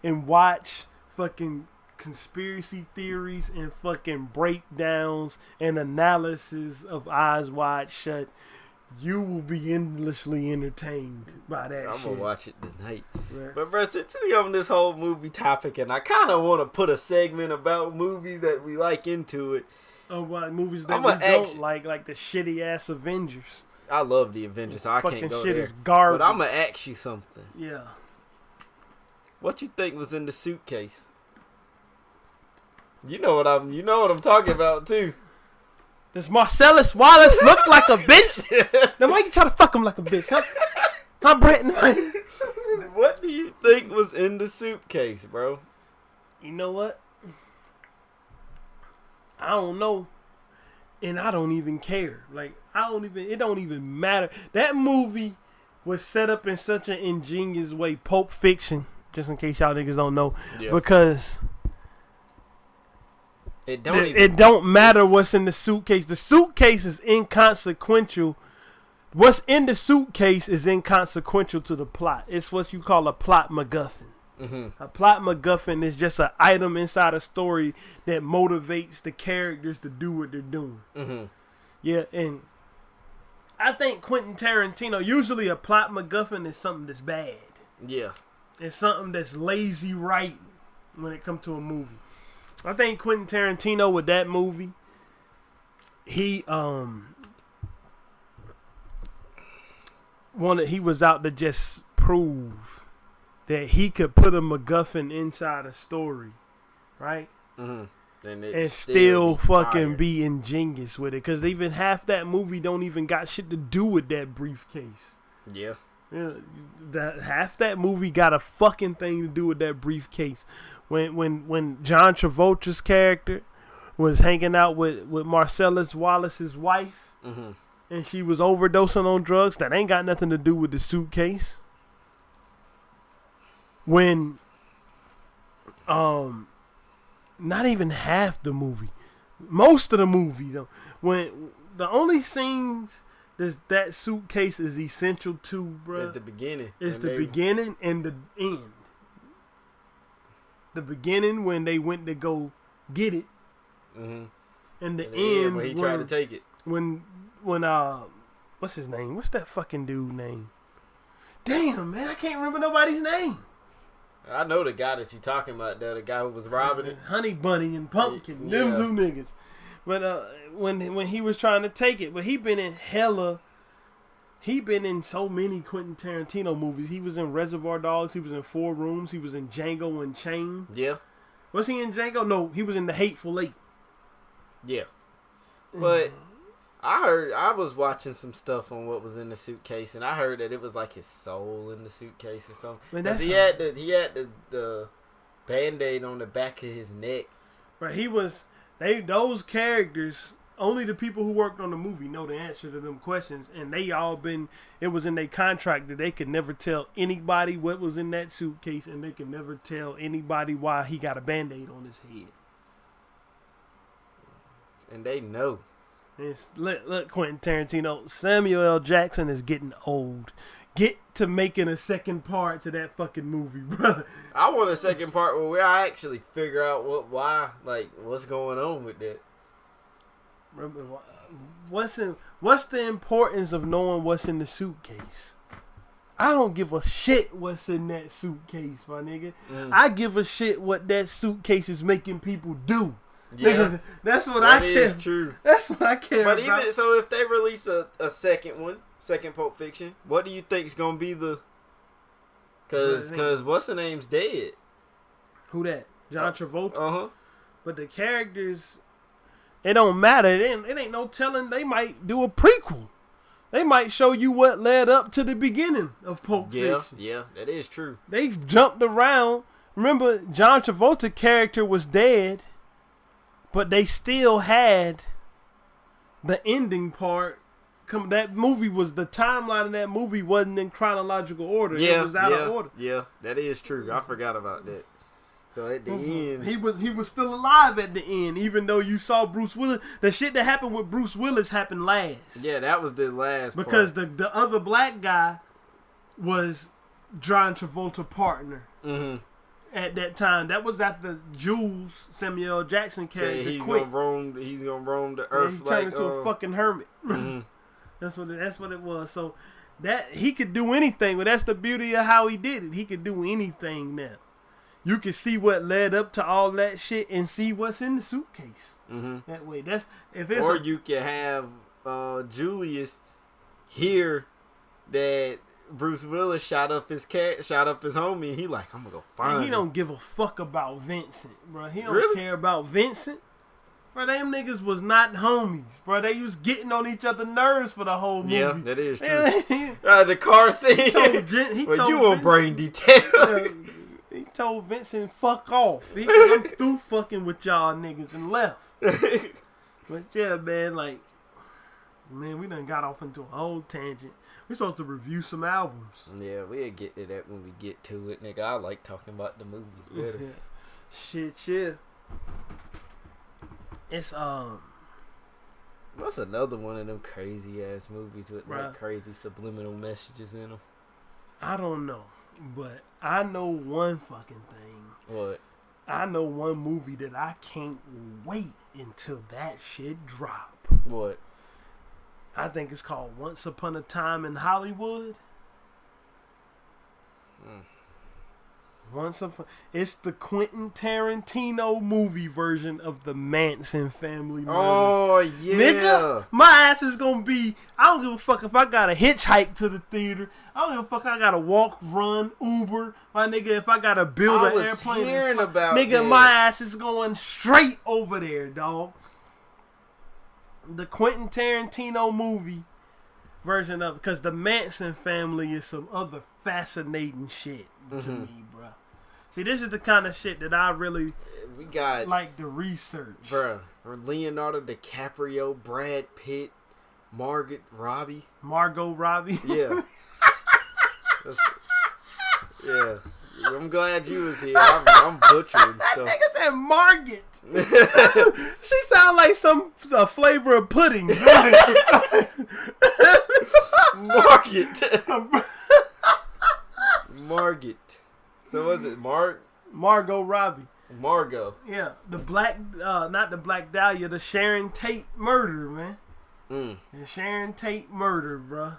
and watch fucking conspiracy theories and fucking breakdowns and analysis of Eyes Wide Shut. You will be endlessly entertained by that shit. I'm going to watch it tonight. Right. But, bro, since we on this whole movie topic, and I kind of want to put a segment about movies that we like into it. Oh, what movies that we don't like the shitty-ass Avengers. I love the Avengers, so I can't go shit there. Is garbage. But I'm going to ask you something. Yeah. What you think was in the suitcase? You know what I'm talking about, too. Does Marcellus Wallace look like a bitch? Then why you try to fuck him like a bitch, huh? Huh, Brett? What do you think was in the suitcase, bro? You know what? I don't know. And I don't even care. Like, it don't even matter. That movie was set up in such an ingenious way. Pulp Fiction, just in case y'all niggas don't know. Yeah. Because it don't matter what's in the suitcase. The suitcase is inconsequential. What's in the suitcase is inconsequential to the plot. It's what you call a plot MacGuffin. Mm-hmm. A plot MacGuffin is just an item inside a story that motivates the characters to do what they're doing. Mm-hmm. Yeah, and I think Quentin Tarantino, usually a plot MacGuffin is something that's bad. Yeah. It's something that's lazy writing when it comes to a movie. I think Quentin Tarantino with that movie, he was out to just prove that he could put a MacGuffin inside a story, right? Mm-hmm. And still fucking be ingenious with it, because even half that movie don't even got shit to do with that briefcase. Yeah. Half that movie got a fucking thing to do with that briefcase. When John Travolta's character was hanging out with Marcellus Wallace's wife, mm-hmm. and she was overdosing on drugs, that ain't got nothing to do with the suitcase. When not even half the movie, most of the movie though, when the only scenes that suitcase is essential to, bro, is the beginning. It's the beginning and the end. The beginning when they went to go get it, mm-hmm. and the end when he tried to take it. When what's his name? What's that fucking dude name? Damn, man, I can't remember nobody's name. I know the guy that you talking about, though. The guy who was robbing it. Honey Bunny and Pumpkin, them two niggas. But when he was trying to take it, but he been in hella He been in so many Quentin Tarantino movies. He was in Reservoir Dogs. He was in 4 Rooms. He was in Django Unchained. Yeah. Was he in Django? No, he was in The Hateful Eight. Yeah. But I was watching some stuff on what was in the suitcase, and I heard that it was like his soul in the suitcase or something. Man, he had the Band-Aid on the back of his neck. Right, those characters. Only the people who worked on the movie know the answer to them questions, and it was in their contract that they could never tell anybody what was in that suitcase, and they could never tell anybody why he got a Band-Aid on his head. And they know. Look, Quentin Tarantino, Samuel L. Jackson is getting old. Get to making a second part to that fucking movie, brother. I want a second part where I actually figure out what's going on with that. What's the importance of knowing what's in the suitcase? I don't give a shit what's in that suitcase, my nigga. I give a shit what that suitcase is making people do. Yeah, nigga, that's what I care. That is true. That's what I care about. But even so, if they release a second Pulp Fiction, what do you think is gonna be the? Cause what's the name's dead. Who that? John Travolta. Uh-huh. But the characters. It don't matter. It ain't no telling. They might do a prequel. They might show you what led up to the beginning of Pulp Fiction. Yeah, that is true. They've jumped around. Remember, John Travolta's character was dead, but they still had the ending part. That movie was, the timeline of that movie wasn't in chronological order. Yeah, it was out of order. Yeah, that is true. I forgot about that. So at the end, he was still alive at the end, even though you saw Bruce Willis. The shit that happened with Bruce Willis happened last. Yeah, that was the last because part. the other black guy was John Travolta's partner at that time. That was after Jules, Samuel L. Jackson character, he's quit. He's gonna roam the earth. He turned into a fucking hermit. That's what it was. So that he could do anything, but that's the beauty of how he did it. He could do anything now. You can see what led up to all that shit and see what's in the suitcase. That way, you can have Julius hear that Bruce Willis shot up his homie. And he like, I'm gonna go find him. He don't give a fuck about Vincent, bro. He don't care about Vincent. Bro, them niggas was not homies, bro. They was getting on each other's nerves for the whole movie. Yeah, that is true. The car scene. He told you on brain detail. He told Vincent, fuck off. I'm through fucking with y'all niggas and left. But yeah, man, we done got off into a whole tangent. We're supposed to review some albums. Yeah, we'll get to that when we get to it, nigga. I like talking about the movies better. Shit, yeah. It's, what's another one of them crazy ass movies with like crazy subliminal messages in them? I don't know. But I know one fucking thing. What? I know one movie that I can't wait until that shit drop. What? I think it's called Once Upon a Time in Hollywood. It's the Quentin Tarantino movie version of the Manson family murders. Oh, yeah. Nigga, my ass is gonna be, I don't give a fuck if I gotta hitchhike to the theater. I don't give a fuck I gotta walk, run, Uber. My nigga, if I gotta build an airplane. Hearing about nigga, that. my ass is going straight over there, dog. The Quentin Tarantino movie version of, because the Manson family is some other fascinating shit to me, bro. See, this is the kind of shit that I really like to research. Bruh, for Leonardo DiCaprio, Brad Pitt, Margot Robbie. Yeah. Yeah. I'm glad you was here. I'm butchering stuff. That nigga said Margot. She sound like some flavor of pudding. Margot. So was it Margot Robbie. Margot. Yeah, not the Black Dahlia, the Sharon Tate murder, man. The Sharon Tate murder, bro.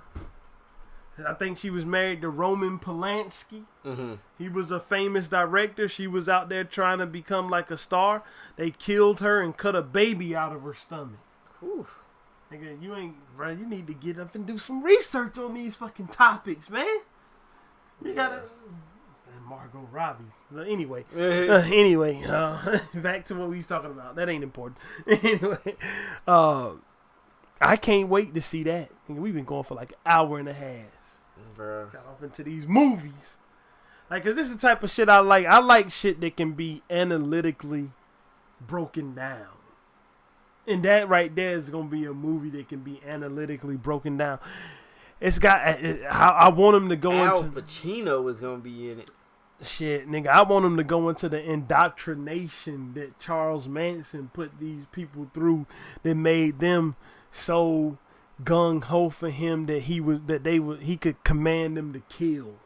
I think she was married to Roman Polanski. He was a famous director. She was out there trying to become like a star. They killed her and cut a baby out of her stomach. Whew. Nigga, you ain't, bro. You need to get up and do some research on these fucking topics, man. You gotta. And Margot Robbie. Anyway, back to what we was talking about. That ain't important. Anyway, I can't wait to see that. Nigga, we've been going for like an hour and a half. Bro. Got off into these movies. Like, cause this is the type of shit I like. I like shit that can be analytically broken down. And that right there is gonna be a movie that can be analytically broken down. It's got. I want him to go Al into. Pacino is gonna be in it. Shit, nigga, I want him to go into the indoctrination that Charles Manson put these people through that made them so gung ho for him that he could command them to kill.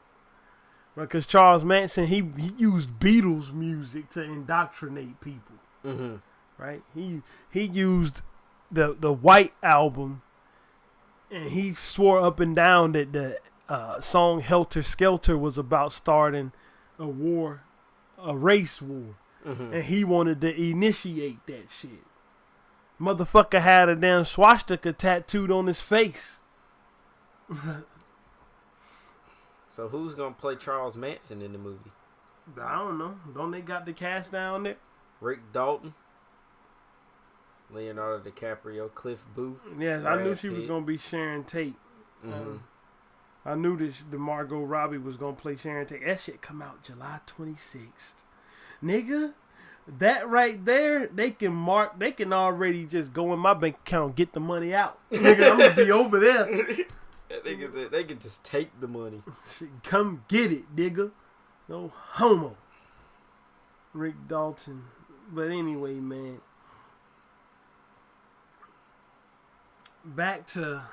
Because Charles Manson, he used Beatles music to indoctrinate people. Mm-hmm. Right? He used the White Album, and he swore up and down that the song Helter Skelter was about starting a war, a race war. Mm-hmm. And he wanted to initiate that shit. Motherfucker had a damn swastika tattooed on his face. So who's gonna play Charles Manson in the movie? I don't know. Don't they got the cast down there? Rick Dalton, Leonardo DiCaprio, Cliff Booth. Yes, Brad I knew she was Pitt. gonna be Sharon Tate. Mm-hmm. I knew the Margot Robbie was gonna play Sharon Tate. That shit come out July 26th. Nigga, that right there, they can already just go in my bank account and get the money out. Nigga, I'm gonna be over there. They can just take the money. Shit, come get it, nigga. No homo. Rick Dalton. But anyway, man. Back to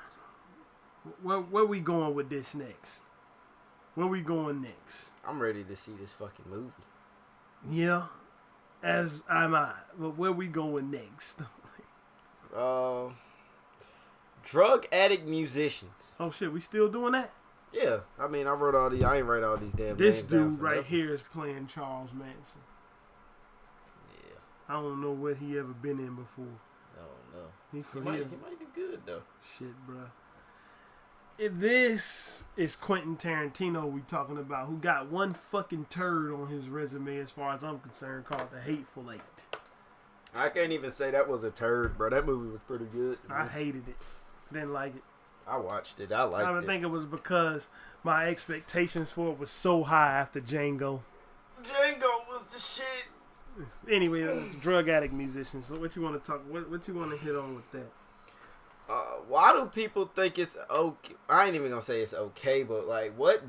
where we going with this next? Where we going next? I'm ready to see this fucking movie. Yeah, as am I. But where we going next? Drug addict musicians. Oh shit, we still doing that? Yeah, I mean, I ain't write all these damn This names down dude for right nothing. here is playing Charles Manson. Yeah, I don't know what he ever been in before. I don't know. He He might do good though. Shit, bruh. This is Quentin Tarantino we talking about, who got one fucking turd on his resume as far as I'm concerned, called The Hateful Eight. I can't even say that was a turd, bro. That movie was pretty good. I hated it. Didn't like it. I watched it. I liked I it. think it was because my expectations for it was so high after Django. Django was the shit. Anyway, drug addict musicians. So what you want to talk? What you want to hit on with that? Why do people think it's okay? I ain't even gonna say it's okay, but like, what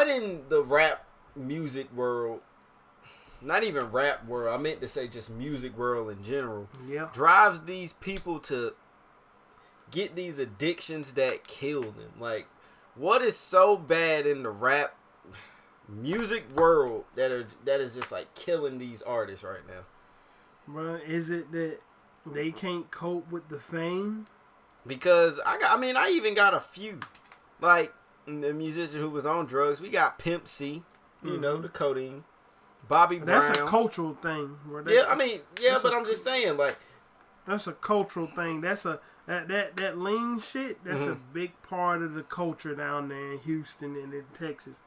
in the rap music world? Not even rap world. I meant to say just music world in general. Yeah. Drives these people to get these addictions that kill them. Like, what is so bad in the rap music world that is just like killing these artists right now? Bro, is it that they can't cope with the fame? Because I even got a few, like the musician who was on drugs. We got Pimp C, you know, the codeine. Bobby Brown. That's a cultural thing. Yeah, but I'm just saying, like, that's a cultural thing. That's that lean shit. That's a big part of the culture down there in Houston and in Texas,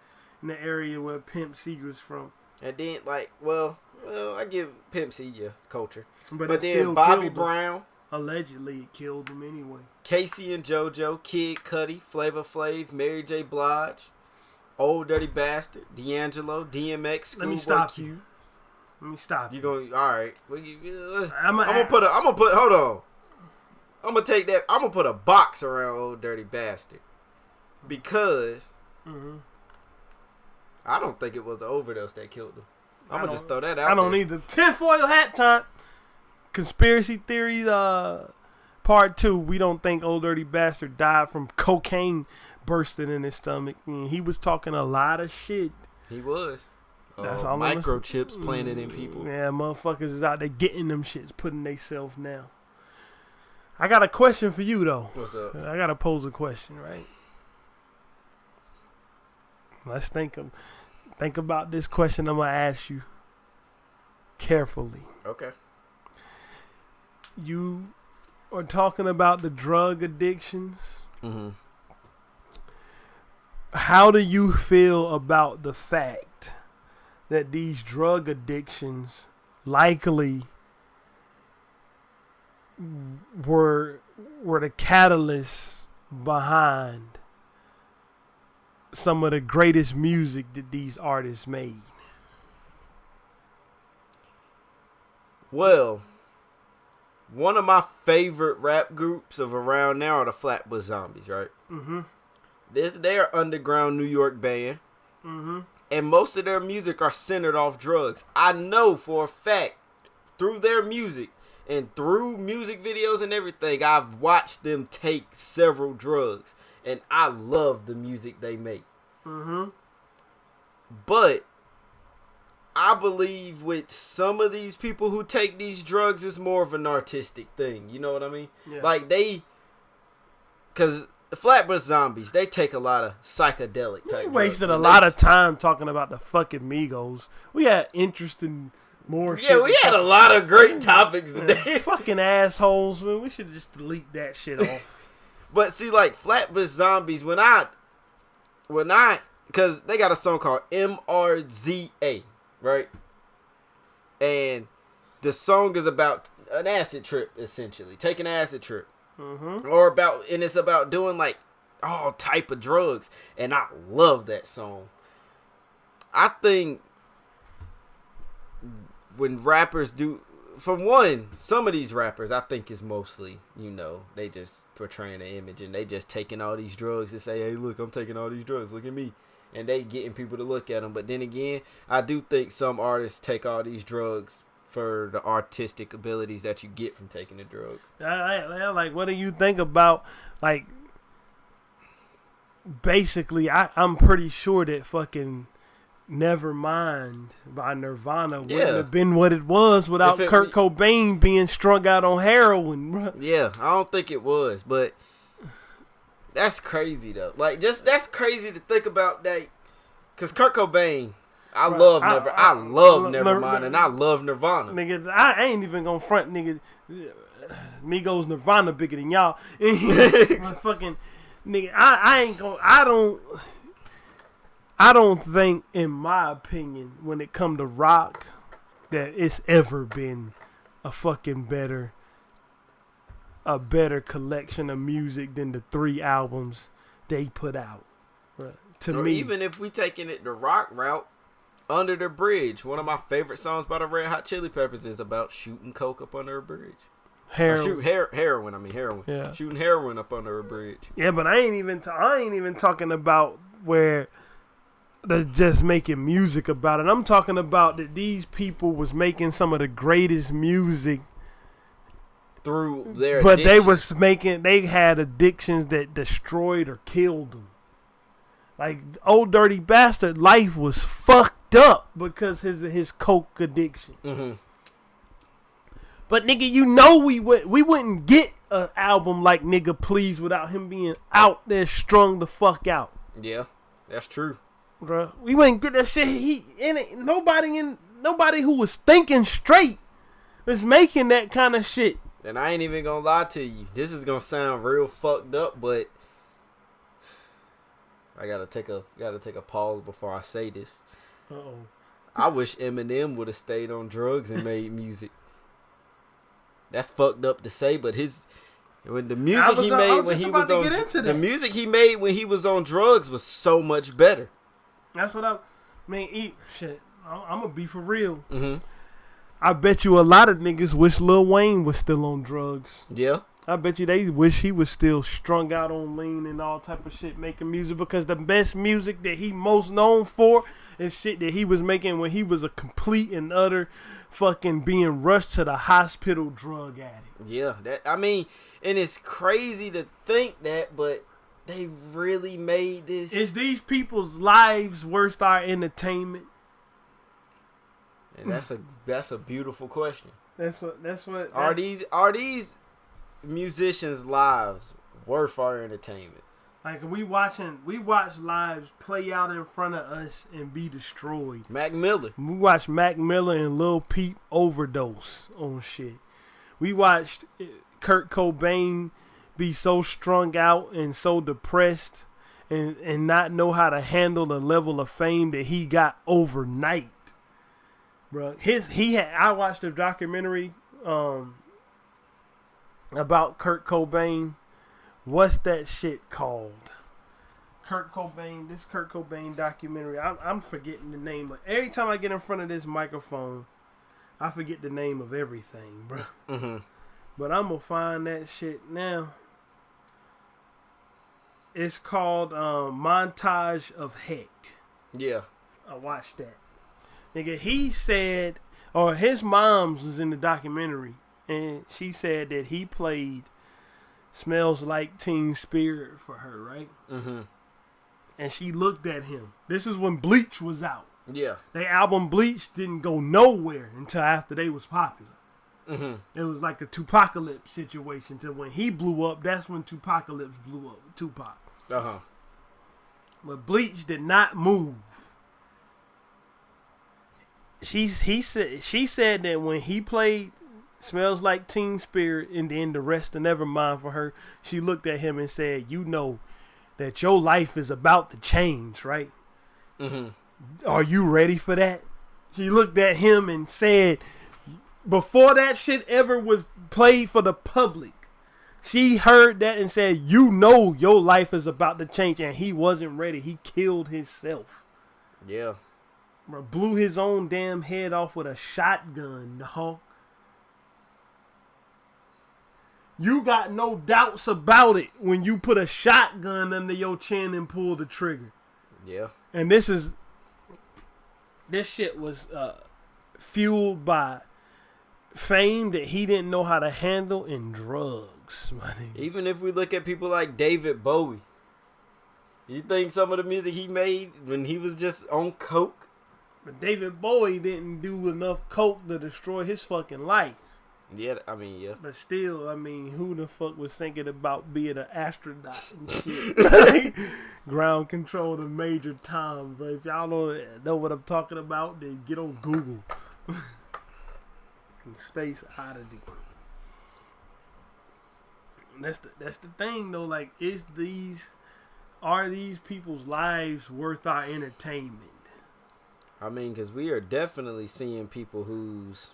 in the area where Pimp C was from. And then, like, well, I give Pimp C culture, but it then still Bobby killed him. Brown. Allegedly, it killed him anyway. Casey and JoJo, Kid Cudi, Flavor Flav, Mary J. Blige, Old Dirty Bastard, D'Angelo, DMX. Let me stop you. You going all right? Well, I'm gonna put. Hold on. I'm gonna take that. I'm gonna put a box around Old Dirty Bastard because I don't think it was an overdose that killed him. I'm gonna just throw that out. I don't either. Tinfoil hat time. Conspiracy theories. Part 2. We don't think Old Dirty Bastard died from cocaine bursting in his stomach. He was talking a lot of shit. He was. That's all. Microchips planted in people. Yeah, motherfuckers is out there getting them shits, putting themselves now. I got a question for you though. What's up? I gotta pose a question, right? Let's think about this question I'm gonna ask you carefully. Okay. You are talking about the drug addictions, how do you feel about the fact that these drug addictions likely were the catalyst behind some of the greatest music that these artists made? Well, one of my favorite rap groups of around now are the Flatbush Zombies, right? Mm-hmm. They're underground New York band. Mm-hmm. And most of their music are centered off drugs. I know for a fact, through their music and through music videos and everything, I've watched them take several drugs. And I love the music they make. Mm-hmm. But I believe with some of these people who take these drugs, it's more of an artistic thing. You know what I mean? Yeah. Like because the Flatbush Zombies, they take a lot of psychedelic type. We wasted a lot of time talking about the fucking Migos. We had interesting more shit. Yeah, we had a lot of great topics today. Fucking assholes, man. We should just delete that shit off. But see, like Flatbush Zombies, because they got a song called MRZA, right? And the song is about an acid trip, essentially. Take an acid trip. Mm-hmm. And it's about doing like all type of drugs. And I love that song. I think when rappers do, for one, some of these rappers I think is mostly, they just portraying an image and they just taking all these drugs and say, hey, look, I'm taking all these drugs. Look at me. And they getting people to look at them. But then again, I do think some artists take all these drugs for the artistic abilities that you get from taking the drugs. Like, what do you think about, like, basically, I'm pretty sure that fucking Nevermind by Nirvana wouldn't have been what it was without Kurt Cobain being strung out on heroin, bro. Yeah, I don't think it was, but that's crazy, though. Like, that's crazy to think about that, because Kurt Cobain, I love Nevermind, and I love Nirvana. Nigga, I ain't even gonna front, nigga. Migos Nirvana bigger than y'all. Fucking nigga, I don't think, in my opinion, when it come to rock, that it's ever been a fucking better collection of music than the 3 albums they put out. To me, even if we taking it the rock route, Under the Bridge, one of my favorite songs by the Red Hot Chili Peppers, is about shooting coke up under a bridge. Heroin. Heroin. Yeah. Shooting heroin up under a bridge. Yeah, but I ain't even talking about where they're just making music about it. I'm talking about that these people was making some of the greatest music through their but addiction. They had addictions that destroyed or killed them. Like, Old Dirty Bastard, life was fucked up because his coke addiction. Mm-hmm. But nigga, we wouldn't get an album like Nigga Please without him being out there strung the fuck out. Yeah, that's true. Bruh, we wouldn't get that shit. Nobody who was thinking straight was making that kind of shit. And I ain't even gonna lie to you. This is gonna sound real fucked up, but I gotta take a pause before I say this. Uh-oh. I wish Eminem would have stayed on drugs and made music. That's fucked up to say, but the music he made when he was on drugs was so much better. That's what I'm gonna be for real. Mm-hmm. I bet you a lot of niggas wish Lil Wayne was still on drugs. Yeah. I bet you they wish he was still strung out on lean and all type of shit making music, because the best music that he most known for is shit that he was making when he was a complete and utter fucking being rushed to the hospital drug addict. Yeah, and it's crazy to think that, but they really made this. Is these people's lives worth our entertainment? And that's a beautiful question. That's what are these musicians' lives worth our entertainment? Like, we watch lives play out in front of us and be destroyed. Mac Miller. We watch Mac Miller and Lil Peep overdose on shit. We watched Kurt Cobain be so strung out and so depressed and not know how to handle the level of fame that he got overnight. Bro, I watched a documentary about Kurt Cobain. What's that shit called? Kurt Cobain documentary. I'm forgetting the name of. Every time I get in front of this microphone, I forget the name of everything, bro. Mm-hmm. But I'm gonna find that shit now. It's called Montage of Heck. Yeah. I watched that. Nigga, he said, or his mom's was in the documentary, and she said that he played Smells Like Teen Spirit for her, right? Mm-hmm. And she looked at him. This is when Bleach was out. Yeah. Their album Bleach didn't go nowhere until after they was popular. Mm-hmm. It was like a Tupacalypse situation. Till when he blew up, that's when Tupacalypse blew up with Tupac. Uh-huh. But Bleach did not move. She said that when he played Smells Like Teen Spirit and then the rest of Nevermind for her, she looked at him and said, you know that your life is about to change, right? Mm-hmm. Are you ready for that? She looked at him and said, before that shit ever was played for the public, she heard that and said, you know your life is about to change, and he wasn't ready. He killed himself. Yeah. Blew his own damn head off with a shotgun, dog. You got no doubts about it when you put a shotgun under your chin and pull the trigger. Yeah. And this shit was fueled by fame that he didn't know how to handle and drugs, man. Even if we look at people like David Bowie, you think some of the music he made when he was just on coke? But David Bowie didn't do enough coke to destroy his fucking life. Yeah, I mean, yeah. But still, I mean, who the fuck was thinking about being an astronaut and shit? Like, ground control to Major Tom, bro. If y'all know what I'm talking about, then get on Google. Space Oddity. That's the thing though. Like, are these people's lives worth our entertainment? I mean, because we are definitely seeing people who's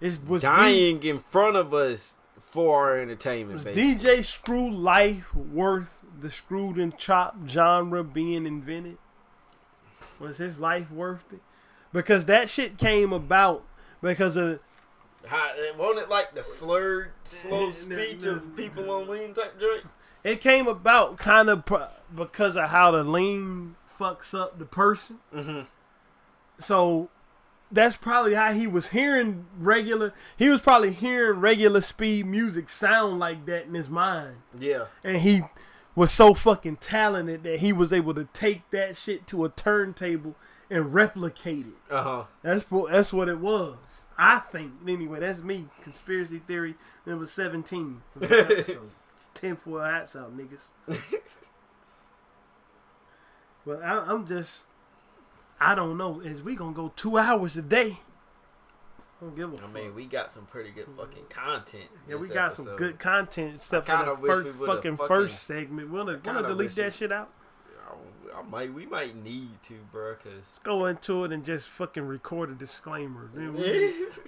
Was dying in front of us for our entertainment. Was basically. DJ Screw life worth the screwed and chopped genre being invented? Was his life worth it? Because that shit came about because of... Wasn't it like the slurred, slow speech of people on lean type joint? It came about kind of because of how the lean fucks up the person. Mm-hmm. So that's probably how he was hearing regular. He was probably hearing regular speed music sound like that in his mind. Yeah. And he was so fucking talented that he was able to take that shit to a turntable and replicate it. Uh-huh. That's what it was. I think. Anyway, that's me. Conspiracy theory number 17. 10 for hats out, niggas. But I don't know. Is we gonna go 2 hours a day? I don't give a fuck. I mean, we got some pretty good fucking content. Yeah, we got some good content except for the first segment. We're gonna delete that shit out. We might need to, bro, cause let's go into it and just fucking record a disclaimer.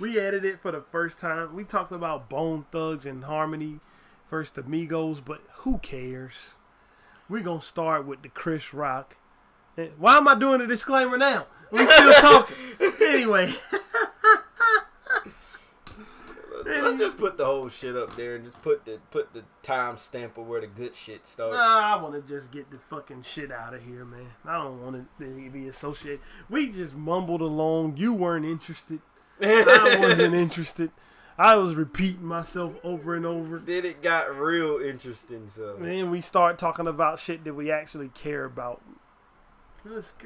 We edited it for the first time. We talked about Bone Thugs and Harmony, first Amigos, but who cares? We gonna start with the Chris Rock. Why am I doing a disclaimer now? We still talking. Anyway. Let's just put the whole shit up there and just put the time stamp of where the good shit starts. Nah, I want to just get the fucking shit out of here, man. I don't want to be associated. We just mumbled along. You weren't interested. I wasn't interested. I was repeating myself over and over. Then it got real interesting, so. And then we start talking about shit that we actually care about.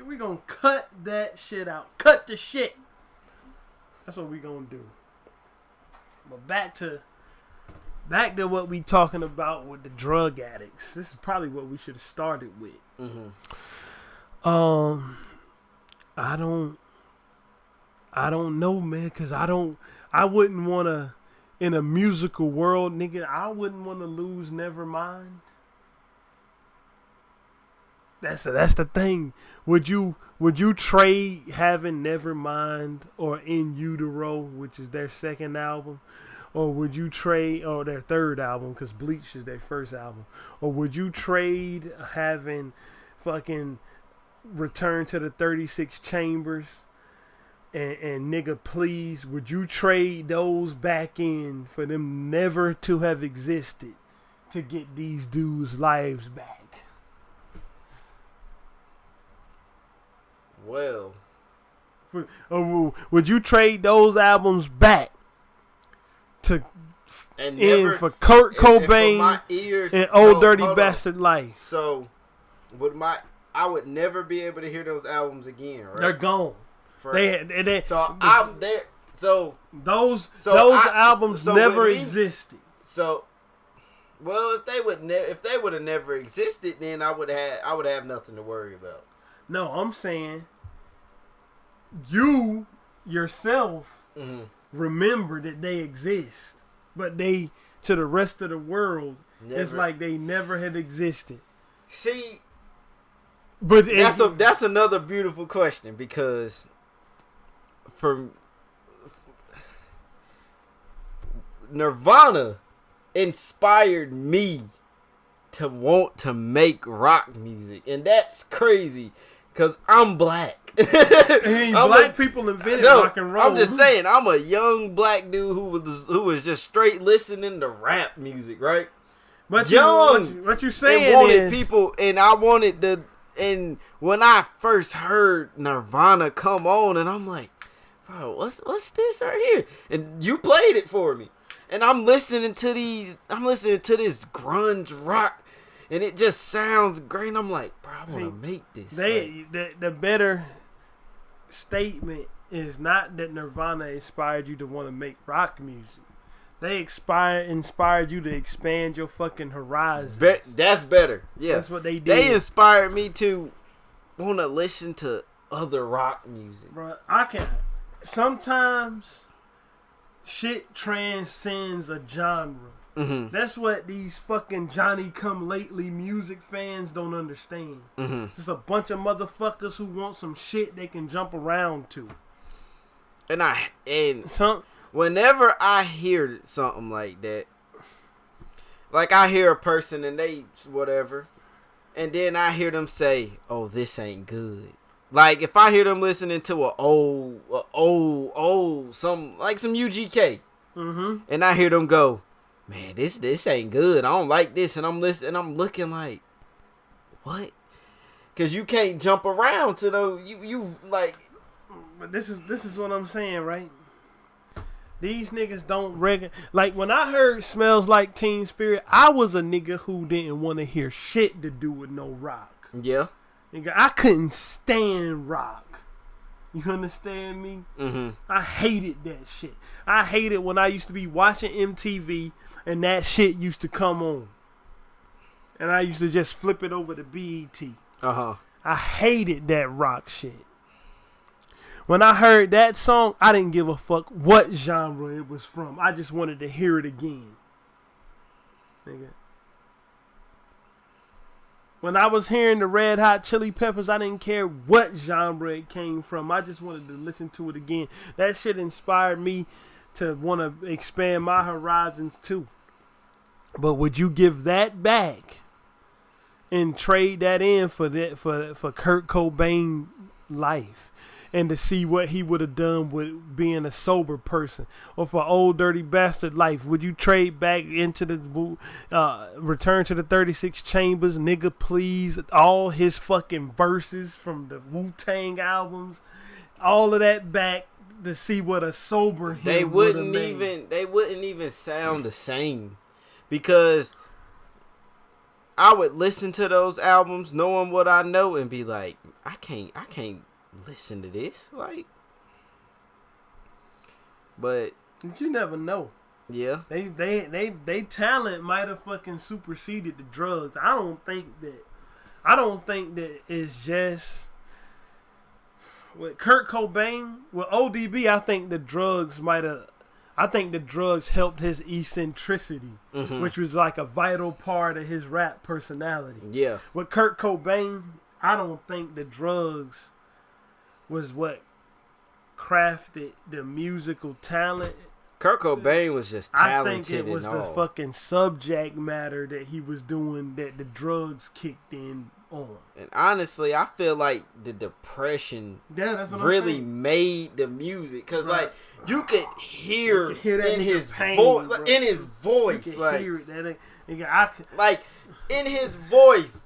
We gonna cut that shit out. Cut the shit. That's what we gonna do. But back to what we talking about with the drug addicts. This is probably what we should have started with. Mm-hmm. I don't know, man, because I don't I wouldn't want to, in a musical world, nigga, I wouldn't want to lose Nevermind. That's the thing. Would you trade having Nevermind or In Utero, which is their second album, or would you trade, or their third album, because Bleach is their first album, or would you trade having fucking Return to the 36 Chambers and Nigga Please? Would you trade those back in for them never to have existed to get these dudes' lives back? Well, would you trade those albums back to and for Kurt Cobain and my ears, and Old Dirty Bastard Life? So, I would never be able to hear those albums again. Right? They're gone. Those albums never existed. So, well, if they would have never existed, then I would have nothing to worry about. No, I'm saying you yourself remember that they exist, but they, to the rest of the world, it's like they never had existed. See, but that's another beautiful question, because for Nirvana inspired me to want to make rock music, and that's crazy. Cause I'm black. Black people invented rock and roll. I'm just saying, I'm a young black dude who was just straight listening to rap music, right? But young, what you're saying and wanted is people, and I wanted the. And when I first heard Nirvana come on, and I'm like, bro, what's this right here? And you played it for me, and I'm listening to this grunge rock. And it just sounds great. And I'm like, bro, I want to make this. The better statement is not that Nirvana inspired you to want to make rock music. They inspired you to expand your fucking horizons. That's better. Yeah. That's what they did. They inspired me to want to listen to other rock music. Bro, sometimes shit transcends a genre. Mm-hmm. That's what these fucking Johnny-come-lately music fans don't understand. Mm-hmm. Just a bunch of motherfuckers who want some shit they can jump around to. Whenever I hear something like that, like I hear a person and they whatever, and then I hear them say, "Oh, this ain't good." Like if I hear them listening to some UGK, and I hear them go, "Man, this ain't good. I don't like this," and I'm listening, and I'm looking like, what? Because you can't jump around to those. You like. But this is what I'm saying, right? These niggas don't like when I heard "Smells Like Teen Spirit," I was a nigga who didn't want to hear shit to do with no rock. Yeah. Nigga, I couldn't stand rock. You understand me? Mm-hmm. I hated that shit. I hated when I used to be watching MTV and that shit used to come on. And I used to just flip it over to BET. Uh-huh. I hated that rock shit. When I heard that song, I didn't give a fuck what genre it was from. I just wanted to hear it again. Nigga. When I was hearing the Red Hot Chili Peppers, I didn't care what genre it came from. I just wanted to listen to it again. That shit inspired me to want to expand my horizons too. But would you give that back and trade that in for Kurt Cobain life? And to see what he would have done with being a sober person, or for Old Dirty Bastard Life, would you trade back into the Return to the 36 Chambers, Nigga Please, all his fucking verses from the Wu-Tang albums, all of that back to see what a sober him they wouldn't even sound the same, because I would listen to those albums knowing what I know and be like, I can't listen to this, like, but you never know. Yeah, they talent might have fucking superseded the drugs. I don't think that it's just with Kurt Cobain. With ODB, I think the drugs might have I think the drugs helped his eccentricity, which was like a vital part of his rap personality. Yeah. With Kurt Cobain, I don't think the drugs was what crafted the musical talent. Kurt Cobain was just talented. I think it was the fucking subject matter that he was doing that the drugs kicked in on. And honestly, I feel like the depression really made the music, because like you could hear in his voice, in his voice, like hear it, like in his voice,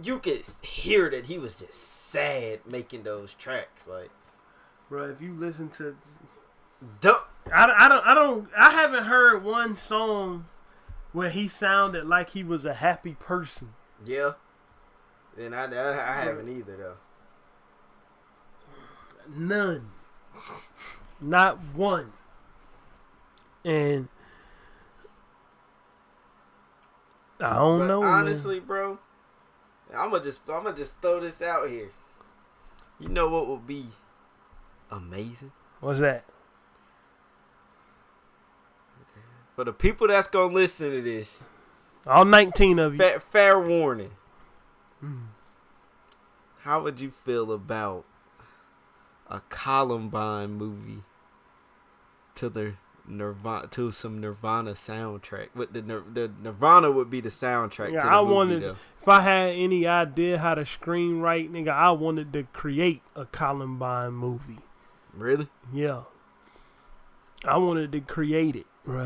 you could hear that he was just sad making those tracks, like. Bro, if you listen to, I haven't heard one song where he sounded like he was a happy person. Yeah, and I haven't either though. None, not one. And I don't know. Honestly, man. Bro, I'm gonna just throw this out here. You know what would be amazing? What's that? For the people that's gonna listen to this, all 19 of you. Fair warning. How would you feel about a Columbine movie to some Nirvana soundtrack? With the Nirvana would be the soundtrack. Yeah, to the movie, though. If I had any idea how to screenwrite, nigga, I wanted to create a Columbine movie. Really? Yeah. I wanted to create it, bro.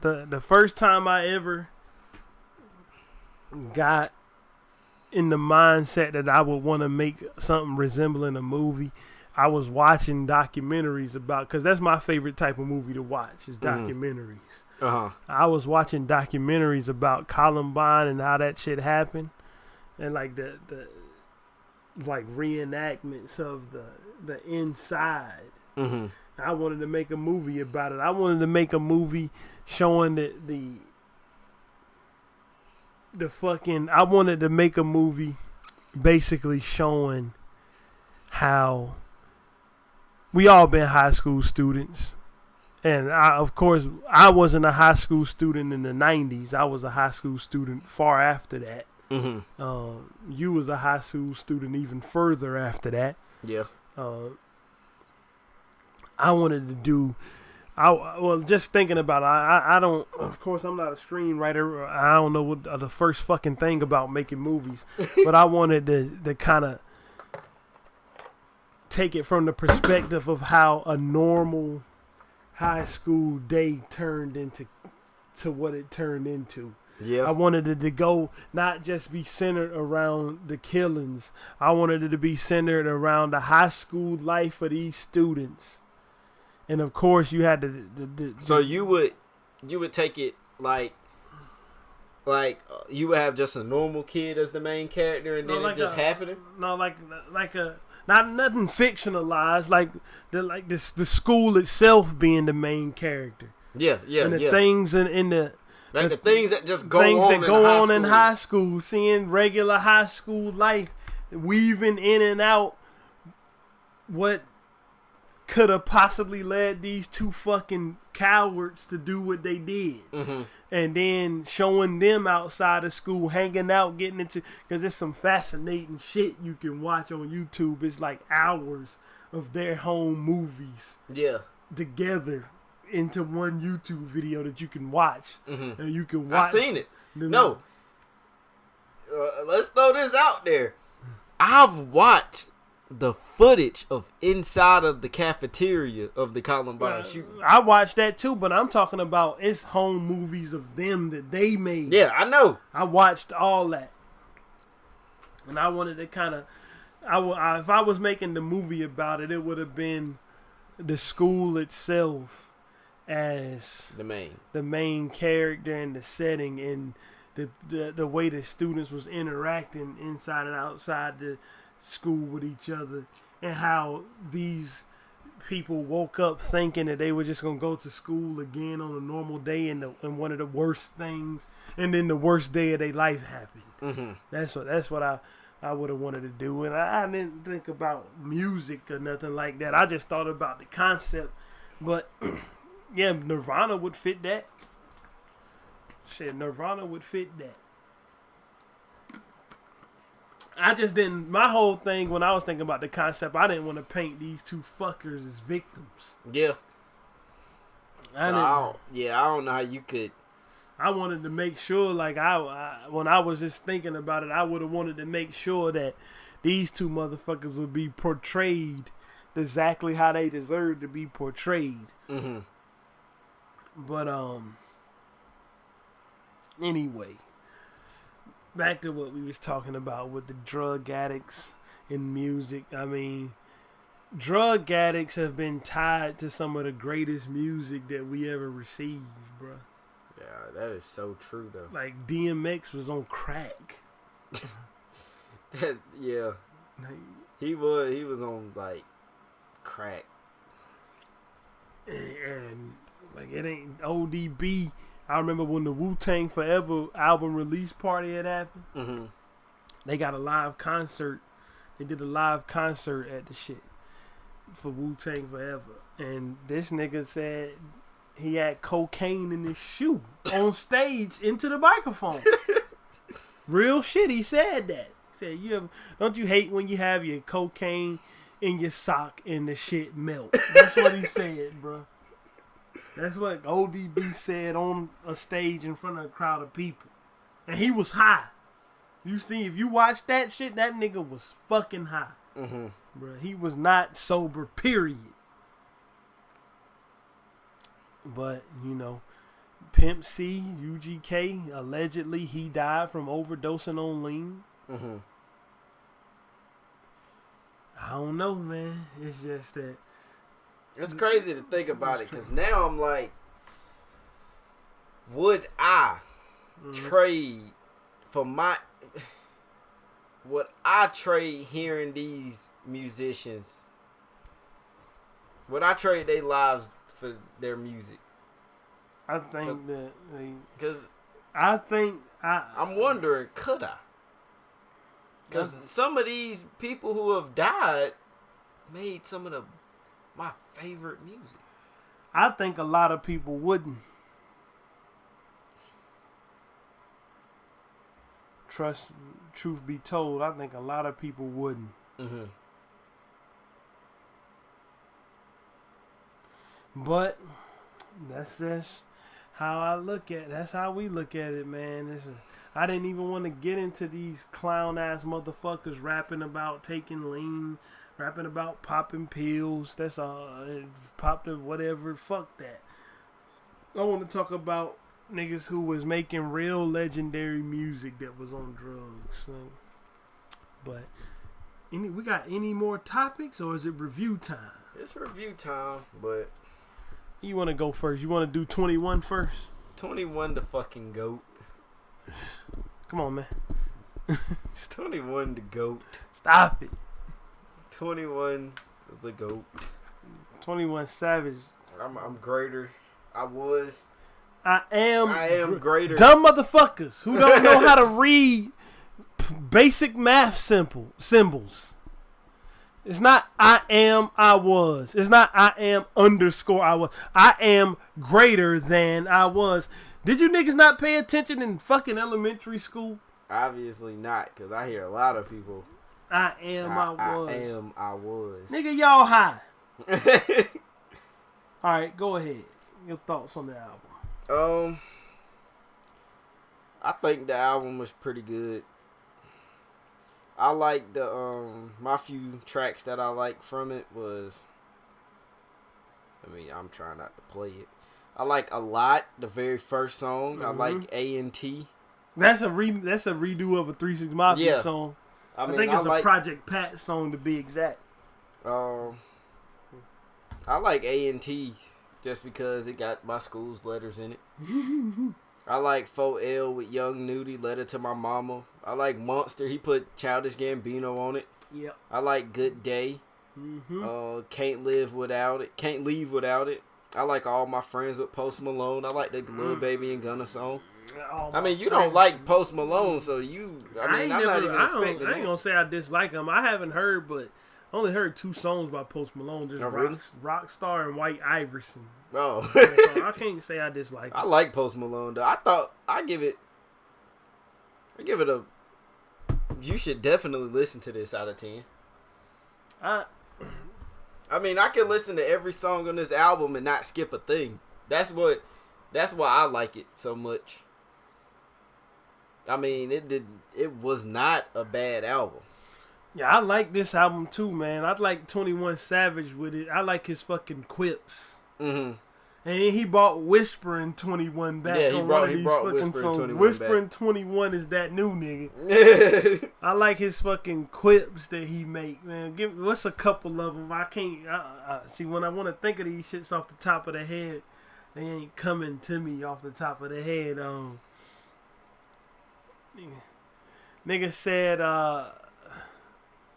The first time I ever got in the mindset that I would want to make something resembling a movie, I was watching documentaries about, because that's my favorite type of movie to watch, is documentaries. I was watching documentaries about Columbine and how that shit happened, and like the like reenactments of the inside. I wanted to make a movie about it. I wanted to make a movie showing I wanted to make a movie basically showing how we all been high school students. And of course, I wasn't a high school student in the 90s. I was a high school student far after that. You was a high school student even further after that. Yeah. I wanted to do, just thinking about it, I don't, of course, I'm not a screenwriter. I don't know what the first fucking thing about making movies, but I wanted to kind of take it from the perspective of how a normal high school day turned into what it turned into. Yeah. I wanted it to go not just be centered around the killings. I wanted it to be centered around the high school life of these students. And of course, you had So you would take it like you would have just a normal kid as the main character, and then it just happening. No, like not nothing fictionalized. Like the school itself being the main character. Yeah, and the things in the. Like the things that just go on in high school, seeing regular high school life, weaving in and out what could have possibly led these two fucking cowards to do what they did. And then showing them outside of school, hanging out, getting into, because there's some fascinating shit you can watch on YouTube. It's like hours of their home movies together into one YouTube video that you can watch. And you can watch. I've seen it. No. Let's throw this out there. I've watched the footage of inside of the cafeteria of the Columbine shooting. I watched that too, but I'm talking about it's home movies of them that they made. Yeah, I know. I watched all that. And I wanted to kind of, if I was making the movie about it, it would have been the school itself as the main character and the setting, and the way the students was interacting inside and outside the school with each other, and how these people woke up thinking that they were just gonna go to school again on a normal day, and one of the worst things, and then the worst day of their life happened. That's what I would have wanted to do, and I didn't think about music or nothing like that. I just thought about the concept, but Yeah, Nirvana would fit that. Shit, Nirvana would fit that. I just didn't. My whole thing when I was thinking about the concept, I didn't want to paint these two fuckers as victims. Yeah. I don't know how you could. I wanted to make sure, like when I was just thinking about it, I would have wanted to make sure that these two motherfuckers would be portrayed exactly how they deserve to be portrayed. Mm-hmm. But anyway, back to what we was talking about with the drug addicts in music. I mean, drug addicts have been tied to some of the greatest music that we ever received, bro. Yeah, that is so true though. Like DMX was on crack. Yeah, he was on like crack. And like it ain't ODB. I remember when the Wu-Tang Forever album release party had happened. Mm-hmm. They got a live concert. They did a live concert at the shit for Wu-Tang Forever. And this nigga said he had cocaine in his shoe on stage into the microphone. Real shit, he said that. He said, don't you hate when you have your cocaine in your sock and the shit melt? That's what he said, bro. That's what ODB said on a stage in front of a crowd of people. And he was high. You see, if you watch that shit, that nigga was fucking high. Mm-hmm. Bro, he was not sober, period. But, Pimp C, UGK, allegedly he died from overdosing on lean. Mm-hmm. I don't know, man. It's just that. It's crazy to think about it, because now I'm like, would I trade for would I trade hearing these musicians? Would I trade their lives for their music? I think that. Because I'm wondering, could I? Because some of these people who have died made some of my favorite music. I think a lot of people wouldn't. Truth be told, I think a lot of people wouldn't. Mm-hmm. But that's just how I look at it. That's how we look at it, man. I didn't even want to get into these clown ass motherfuckers rapping about taking lean, rapping about popping pills. That's all. Popped it, whatever. Fuck that. I want to talk about niggas who was making real legendary music that was on drugs. So, but we got any more topics, or is it review time? It's review time, but you want to go first? You want to do 21 first? 21 the fucking GOAT. Come on, man. It's 21 the GOAT. Stop it. 21 the GOAT. 21 Savage. I'm greater. I am greater. Dumb motherfuckers who don't know how to read basic math symbols. It's not I am, I was. It's not I am _ I was. I am greater than I was. Did you niggas not pay attention in fucking elementary school? Obviously not, because I hear a lot of people. I am, I was. I am, I was. Nigga, y'all high. Alright, go ahead. Your thoughts on the album. I think the album was pretty good. I like my few tracks that I like from it was, I'm trying not to play it. I like a lot the very first song. I like A&T. That's a redo of a 3 6 Mafia song. I think it's a Project Pat song to be exact. I like A&T just because it got my school's letters in it. I like 4L with Young Nudie, Letter to My Mama. I like Monster. He put Childish Gambino on it. Yep. I like Good Day. Can't Leave Without It. I like All My Friends with Post Malone. I like the Lil Baby and Gunna song. You don't like Post Malone, so I'm not even expecting that. I ain't gonna say I dislike him. I haven't heard, but I only heard 2 songs by Post Malone, just really? Rockstar and White Iverson. Oh. So I can't say I dislike it. I like Post Malone though. I thought I give it a. You should definitely listen to this out of 10. I mean, I can listen to every song on this album and not skip a thing. That's why I like it so much. I mean, it was not a bad album. Yeah, I like this album too, man. I like 21 Savage with it. I like his fucking quips. Mm-hmm. And then he brought Whispering 21 back. Yeah, he brought Whispering 21 Whispering back. 21 is that new nigga. I like his fucking quips that he make, man. What's a couple of them? I can't see when I want to think of these shits off the top of the head. They ain't coming to me off the top of the head. Nigga said,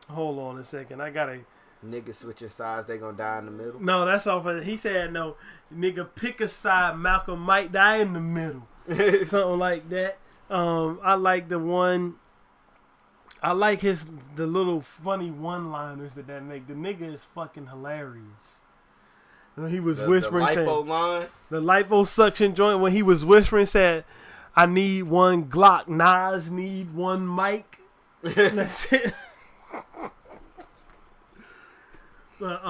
hold on a second. I gotta. Niggas switching sides, they gonna die in the middle. No, that's off of. He said no. Nigga, pick a side. Malcolm might die in the middle. Something like that. I like the one. I like the little funny one-liners that make. The nigga is fucking hilarious. When he was whispering, the lipo saying, line, the liposuction joint. When he was whispering, said, "I need one Glock. Nas need one mic." That's it. But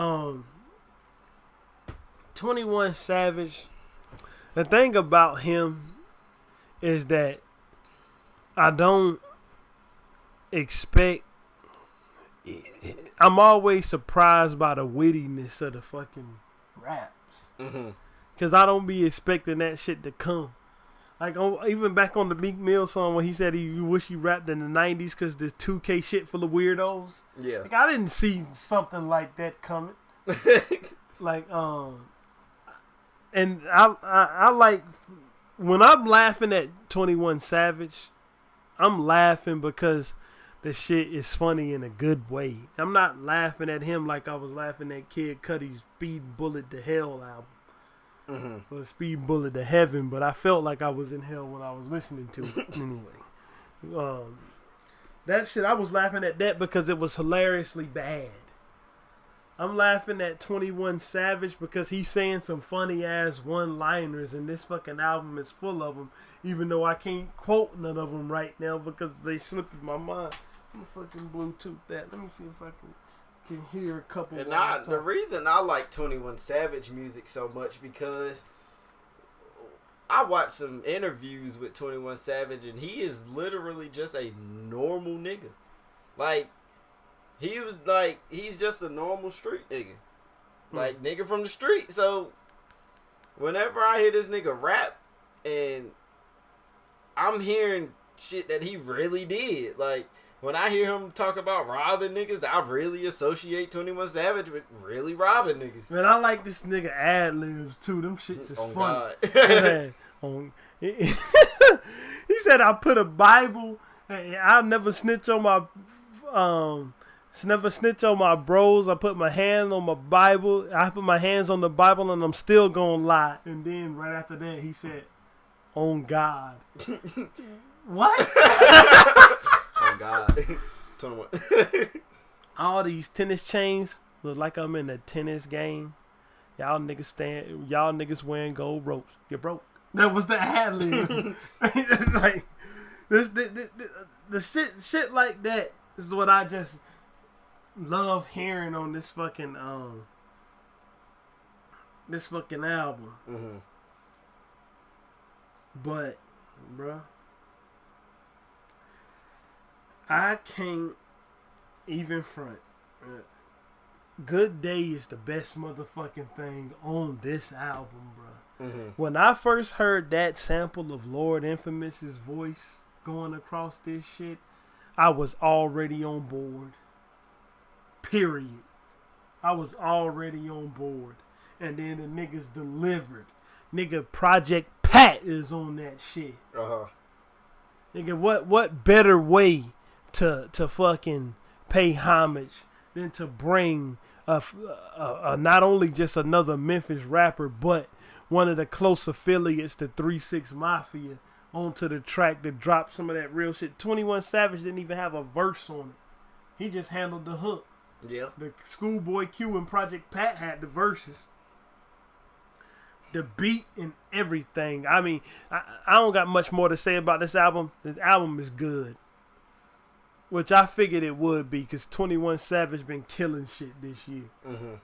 21 Savage, the thing about him is that I don't expect. I'm always surprised by the wittiness of the fucking raps, because I don't be expecting that shit to come. Like even back on the Meek Mill song when he said he wish he rapped in the 90s because there's 2K shit full of weirdos. Yeah. Like I didn't see something like that coming. Like and I like when I'm laughing at 21 Savage, I'm laughing because the shit is funny in a good way. I'm not laughing at him like I was laughing at Kid Cudi's Speed Bullet to Hell album. Or Speed Bullet to Heaven, but I felt like I was in hell when I was listening to it. Anyway, that shit, I was laughing at that because it was hilariously bad. I'm laughing at 21 Savage because he's saying some funny ass one-liners, and this fucking album is full of them. Even though I can't quote none of them right now because they slip in my mind. I'm gonna fucking Bluetooth that. Let me see if I can hear a couple. And the reason I like 21 Savage music so much because I watched some interviews with 21 Savage and he is literally just a normal nigga. Like he's just a normal street nigga. Like nigga from the street. So whenever I hear this nigga rap and I'm hearing shit that he really did, like when I hear him talk about robbing niggas, I really associate 21 Savage with really robbing niggas. Man, I like this nigga ad-libs too. Them shits is funny. God. He said, I put a Bible, I'll never snitch on my bros. I put my hand on my Bible. I put my hands on the Bible and I'm still gonna lie. And then right after that, he said, on God. What? Oh God. 21. All these tennis chains look like I'm in a tennis game. Y'all niggas wearing gold ropes. You're broke. That was the ad lib. Like the shit like that is what I just love hearing on this fucking album. But, bruh, I can't even front. Good Day is the best motherfucking thing on this album, bro. When I first heard that sample of Lord Infamous's voice going across this shit, I was already on board. Period. I was already on board. And then the niggas delivered. Nigga, Project Pat is on that shit. Nigga, what better way to fucking pay homage than to bring a not only just another Memphis rapper, but one of the close affiliates to 3-6 Mafia onto the track that dropped some of that real shit. 21 Savage didn't even have a verse on it. He just handled the hook. Yeah. The Schoolboy Q and Project Pat had the verses. The beat and everything. I mean, I don't got much more to say about this album. This album is good. Which I figured it would be because 21 Savage been killing shit this year. Mm-hmm.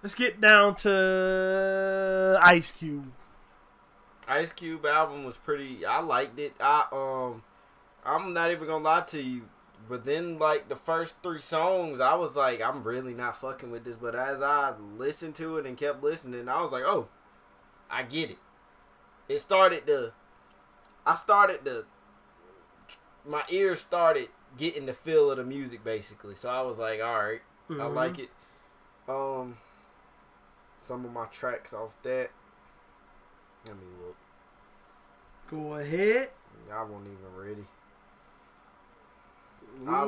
Let's get down to Ice Cube. Ice Cube album was pretty. I liked it. I'm not even gonna lie to you. Within like the first 3 songs, I was like, I'm really not fucking with this. But as I listened to it and kept listening, I was like, oh, I get it. My ears started getting the feel of the music basically. So I was like, all right, I like it. Some of my tracks off that. Let me look. Go ahead. I wasn't even ready. Yeah. I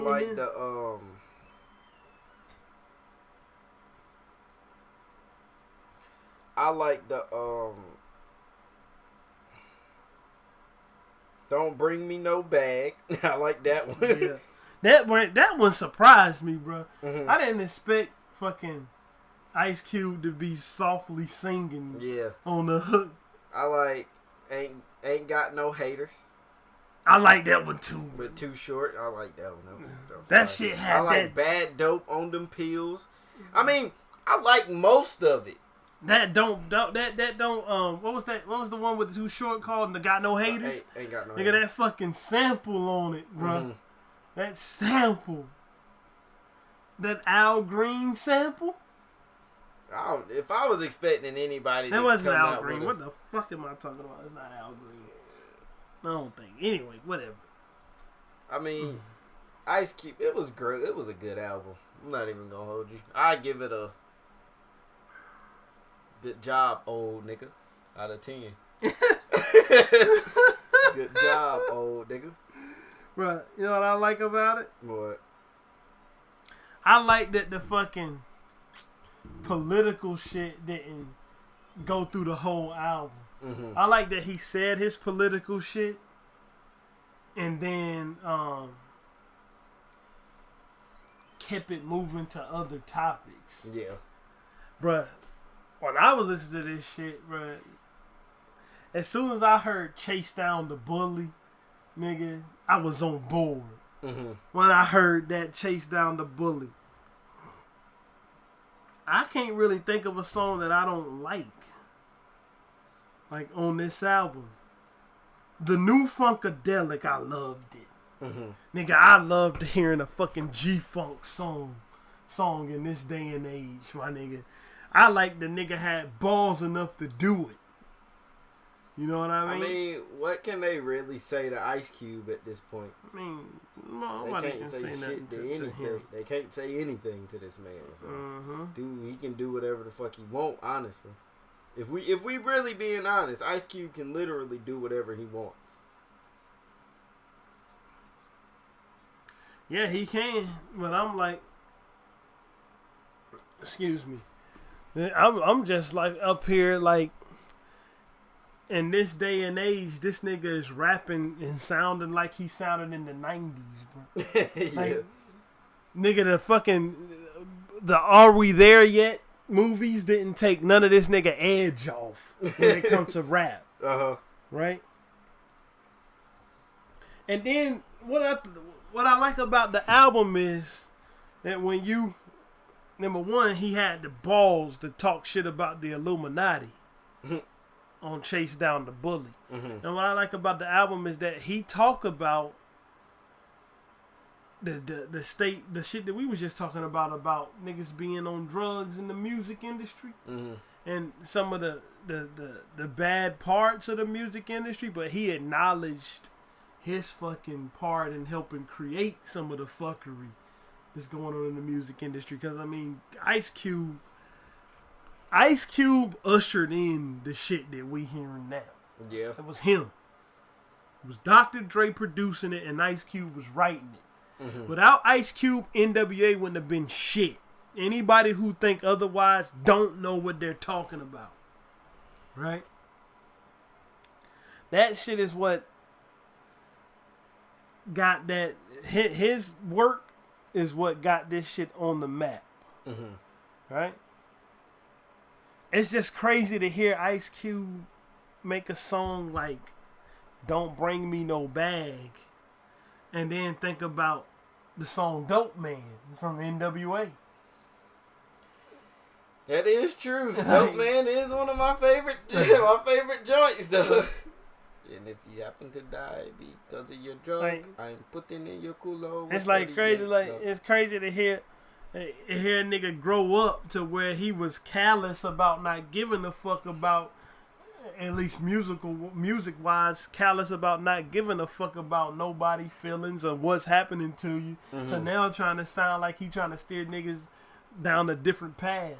like the Don't Bring Me No Bag. I like that one. Yeah. That one surprised me, bro. Mm-hmm. I didn't expect fucking Ice Cube to be softly singing on the hook. I like Ain't Got No Haters. I like that one too. But Too Short. I like that one. That shit had I like Bad Dope on Them Pills. I mean, I like most of it. That don't what was that? What was the one with the Too Short called? And the Got No Haters? Ain't Got No Nigga, Haters. that fucking sample on it, bro. Mm-hmm. That sample. That Al Green sample? If I was expecting anybody That to wasn't come Al out Green. with What the fuck am I talking about? It's not Al Green. I don't think. Anyway, whatever. I mean, Ice Cube, it was great. It was a good album. I'm not even gonna hold you. I give it a good job, old nigga, out of 10. Good job, old nigga. Bro, you know what I like about it? What? I like that the fucking political shit didn't go through the whole album. Mm-hmm. I like that he said his political shit and then kept it moving to other topics. Yeah. Bruh, when I was listening to this shit, bruh, as soon as I heard Chase Down the Bully, nigga, I was on board. Mm-hmm. When I heard that Chase Down the Bully. I can't really think of a song that I don't like on this album. The new Funkadelic, I loved it. Mm-hmm. Nigga, I loved hearing a fucking G-Funk song in this day and age, my nigga. I like the nigga had balls enough to do it. You know what I mean? I mean, what can they really say to Ice Cube at this point? I mean, nobody they can't say nothing shit to to anything. him. They can't say anything to this man. So, he can do whatever the fuck he want. Honestly, if we really being honest, Ice Cube can literally do whatever he wants. Yeah, he can, but I'm like, excuse me, I'm just like up here like. In this day and age, this nigga is rapping and sounding like he sounded in the 90s, bro. Like, nigga, the Are We There Yet movies didn't take none of this nigga edge off when it comes to rap. Uh-huh. Right? And then, what I like about the album is that when you, number one, he had the balls to talk shit about the Illuminati. On Chase Down the Bully. Mm-hmm. And what I like about the album is that he talked about the shit that we was just talking about niggas being on drugs in the music industry. Mm-hmm. And some of the bad parts of the music industry, but he acknowledged his fucking part in helping create some of the fuckery that's going on in the music industry. Because, I mean, Ice Cube ushered in the shit that we hearing now. Yeah. It was him. It was Dr. Dre producing it and Ice Cube was writing it. Mm-hmm. Without Ice Cube, NWA wouldn't have been shit. Anybody who think otherwise don't know what they're talking about. Right? That shit is what got that his work is what got this shit on the map. Right? It's just crazy to hear Ice Cube make a song like Don't Bring Me No Bag and then think about the song Dope Man from NWA. That is true. Dope Man is one of my favorite joints though. And if you happen to die because of your drug, I'm putting in your culo. It's like crazy. It's crazy to hear a nigga grow up to where he was callous about not giving a fuck about, at least music wise, callous about not giving a fuck about nobody's feelings or what's happening to you. So now trying to sound like he trying to steer niggas down a different path.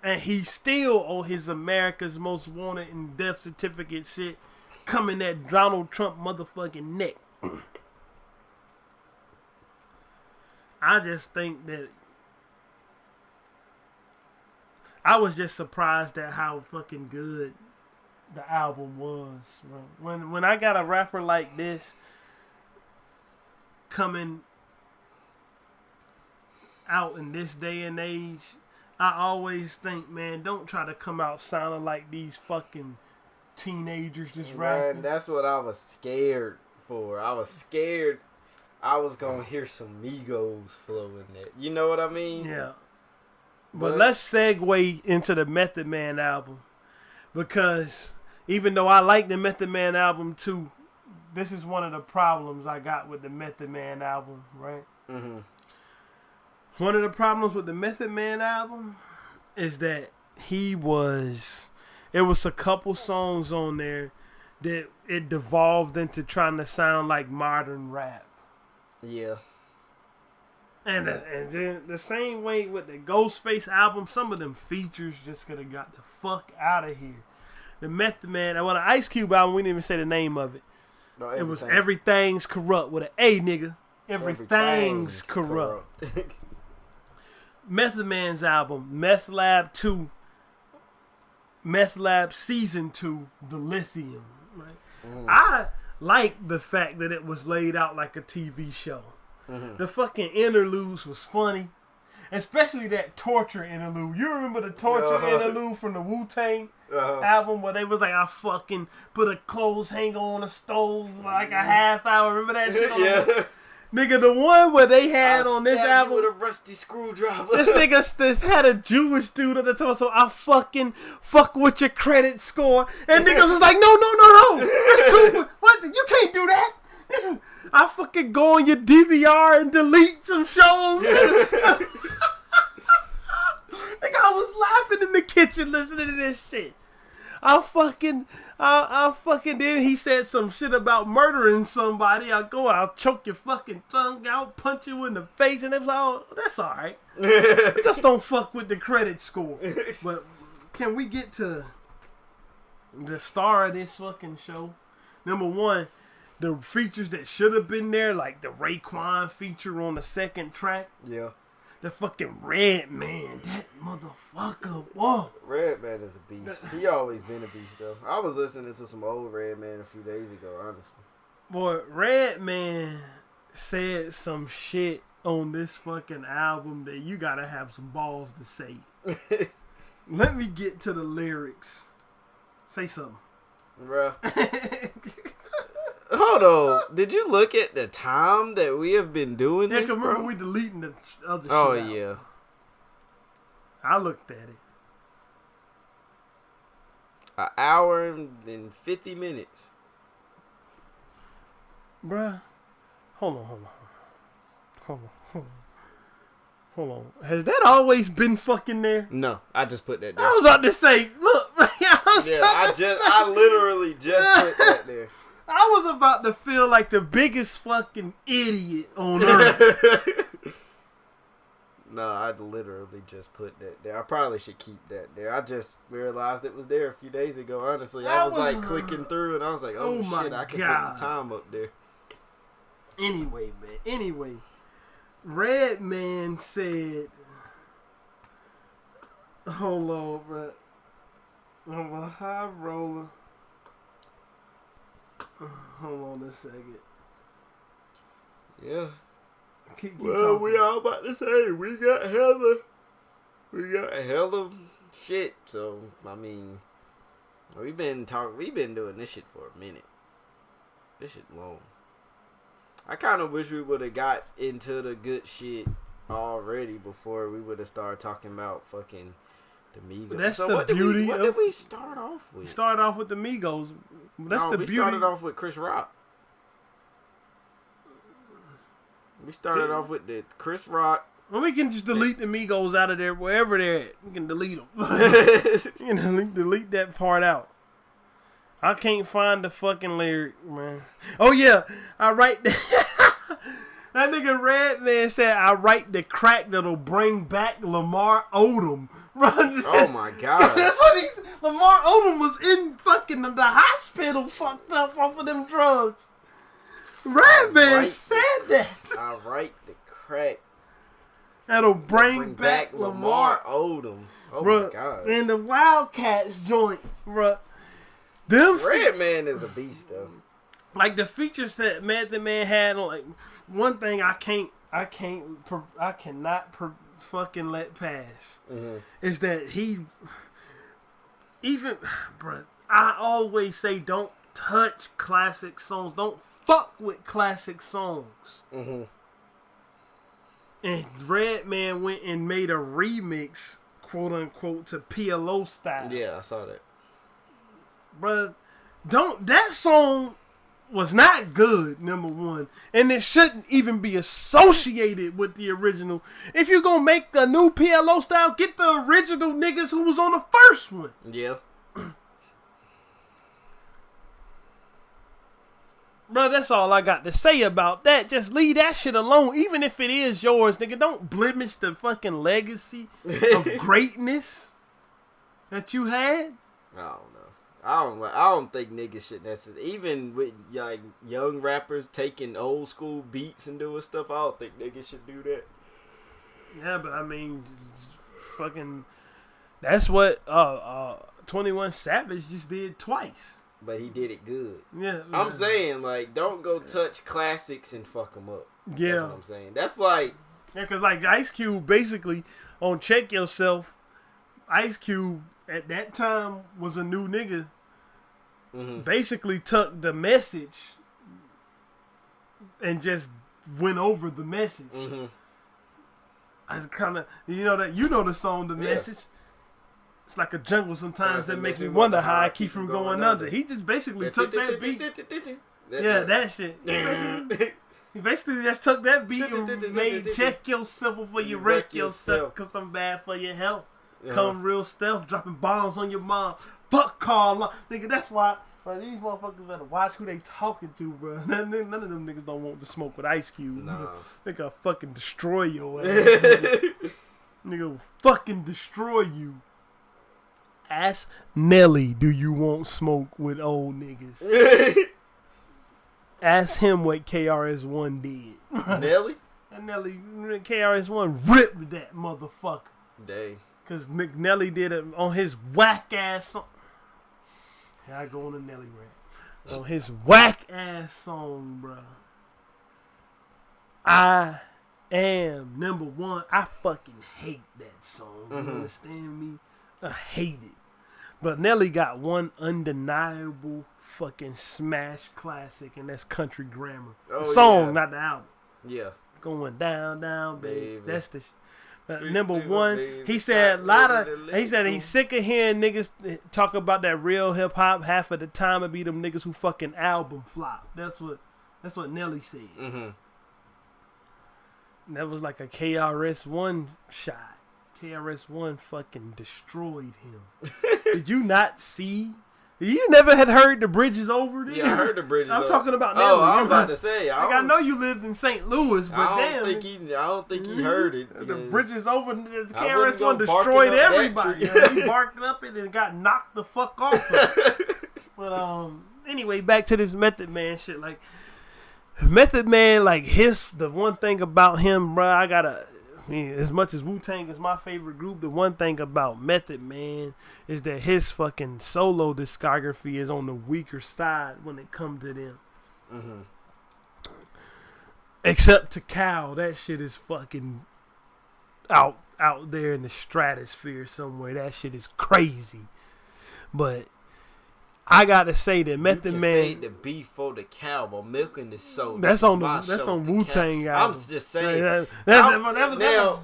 And he's still on his America's Most Wanted and death certificate shit, coming at Donald Trump motherfucking neck. I just think that I was just surprised at how fucking good the album was. When I got a rapper like this coming out in this day and age, I always think, man, don't try to come out sounding like these fucking teenagers just rapping. That's what I was scared for. I was scared I was gonna hear some Migos flow in there. You know what I mean? Yeah. But let's segue into the Method Man album, because even though I like the Method Man album too, this is one of the problems I got with the Method Man album, right? One of the problems with the Method Man album is that it was a couple songs on there that it devolved into trying to sound like modern rap. Yeah. And then the same way with the Ghostface album, some of them features just could have got the fuck out of here. The Method Man, the Ice Cube album, we didn't even say the name of it. No, it was Everything's Corrupt with an A, nigga. Everything's corrupt. Method Man's album, Meth Lab 2, Meth Lab Season 2, The Lithium. Right? I like the fact that it was laid out like a TV show. The fucking interludes was funny. Especially that torture interlude. You remember the torture interlude from the Wu-Tang album where they was like, I fucking put a clothes hanger on a stove like a half hour. Remember that shit? Yeah. Nigga, the one where they had on this album with a rusty screwdriver. This nigga had a Jewish dude at the top, so I fucking fuck with your credit score. And niggas was like, no. That's too. What? You can't do that. I fucking go on your DVR and delete some shows. Nigga, I was laughing in the kitchen listening to this shit. I fucking then he said some shit about murdering somebody. I'll choke your fucking tongue out, punch you in the face, and it's like, oh, that's alright. Just don't fuck with the credit score. But can we get to the star of this fucking show? Number one, the features that should have been there, like the Raekwon feature on the second track. Yeah. The fucking Redman, that motherfucker, whoa. Redman is a beast. He always been a beast, though. I was listening to some old Redman a few days ago, honestly. Boy, Redman said some shit on this fucking album that you gotta have some balls to say. Let me get to the lyrics. Say something. Bruh. Hold on. Did you look at the time that we have been doing this, bro? Remember we deleting the other shit out. Yeah. I looked at it. An hour and 50 minutes. Bruh. Hold on. Has that always been fucking there? No, I just put that there. I was about to say, look. I literally just put that there. I was about to feel like the biggest fucking idiot on earth. No, I literally just put that there. I probably should keep that there. I just realized it was there a few days ago, honestly. I was like clicking through and I was like, oh shit, I can put the time up there. Anyway, Redman said, hold on, bro. I'm a high roller. Hold on a second. Yeah. Keep well, talking. we all about to say we got hella shit. So I mean, we've been doing this shit for a minute. This shit long. I kind of wish we would have got into the good shit already before we would have started talking about fucking the Migos. That's so the what beauty. What did we start off with? We started off with the Migos. That's the we beauty. started off with Chris Rock. We started off with the Chris Rock. Well, we can just delete the Migos out of there wherever they're at. We can delete them. You can delete that part out. I can't find the fucking lyric, man. Oh yeah, I write that nigga Redman said I write the crack that'll bring back Lamar Odom. Oh my god. That's what Lamar Odom was in fucking the hospital fucked up off of them drugs. Redman said that. I write the crack that'll bring back Lamar Odom. Oh bruh, my god. And the Wildcats joint, bruh. Redman is a beast though. Like the features that Method Man had, like one thing I cannot fucking let pass is that he even, bruh. I always say don't touch classic songs. Don't fuck with classic songs. And Redman went and made a remix, quote unquote, to PLO style. Yeah, I saw that. Bruh, that song was not good, number one. And it shouldn't even be associated with the original. If you're gonna make a new PLO style, get the original niggas who was on the first one. Yeah. Bro, that's all I got to say about that. Just leave that shit alone. Even if it is yours, nigga, don't blemish the fucking legacy of greatness that you had. I don't know. I don't think niggas should necessarily, even with like young rappers taking old school beats and doing stuff. I don't think niggas should do that. Yeah, but I mean, fucking, that's what 21 Savage just did twice. But he did it good. Yeah, I'm saying, like, don't go touch classics and fuck them up. Yeah, that's what I'm saying. That's like, yeah, cause like Ice Cube basically on Check Yourself. Ice Cube at that time was a new nigga. Basically took the message and just went over the message. I kind of, you know the song, The Message. It's like a jungle sometimes that makes me wonder how I keep from going under. He just basically took that beat. Yeah, that shit. He basically just took that beat and made Check Yourself before you wreck yourself, cause I'm bad for your health. Come real stealth, dropping bombs on your mom. Fuck Carl. Nigga, that's why these motherfuckers better watch who they talking to, bro. None of them niggas don't want to smoke with Ice Cube. Nah. They gonna fucking destroy your ass. Nigga will fucking destroy you. Ask Nelly, do you want smoke with old niggas? Ask him what KRS-One did. Nelly? And Nelly, KRS-One ripped that motherfucker. Dang. Because Nelly did it on his whack ass song. Here I go on the Nelly rant. On his whack ass song, bro. I am number one. I fucking hate that song. You understand me? I hate it. But Nelly got one undeniable fucking smash classic, and that's Country Grammar. The song, not the album. Yeah. Going down, down, baby. That's the Street number one. Baby. He said he said he's sick of hearing niggas talk about that real hip hop. Half of the time it be them niggas who fucking album flop. That's what Nelly said. And that was like a KRS-One shot. KRS-One fucking destroyed him. Did you not see? You never had heard The Bridge Is Over? Did you? Yeah, I heard The Bridge Is Over. I'm talking about Nelly. Oh, I was about to say. I know you lived in St. Louis, but I don't think he heard it. The Bridge Is Over. KRS-One destroyed everybody. He barked up it and got knocked the fuck off. But anyway, back to this Method Man shit. Like Method Man, like the one thing about him, bro, as much as Wu-Tang is my favorite group, the one thing about Method Man is that his fucking solo discography is on the weaker side when it comes to them. Except to Cal, that shit is fucking out there in the stratosphere somewhere. That shit is crazy. But I gotta say that Method Man. Say the beef for the cow, but milking the soul. That's on Wu-Tang album. I'm just saying. Now,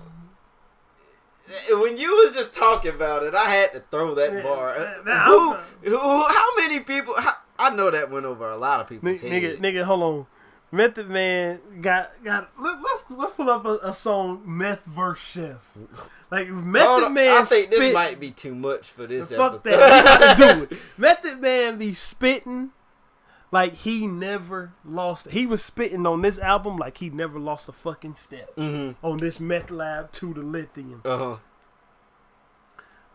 when you was just talking about it, I had to throw that bar. How many people? I know that went over a lot of people's heads. Nigga, hold on. Method Man got. Let's pull up a song. Meth verse Chef. Like Method Man. I think this might be too much for this episode. Fuck that. We gotta do it. Method Man be spitting like he never lost. He was spitting on this album like he never lost a fucking step on this Meth Lab to the Lithium.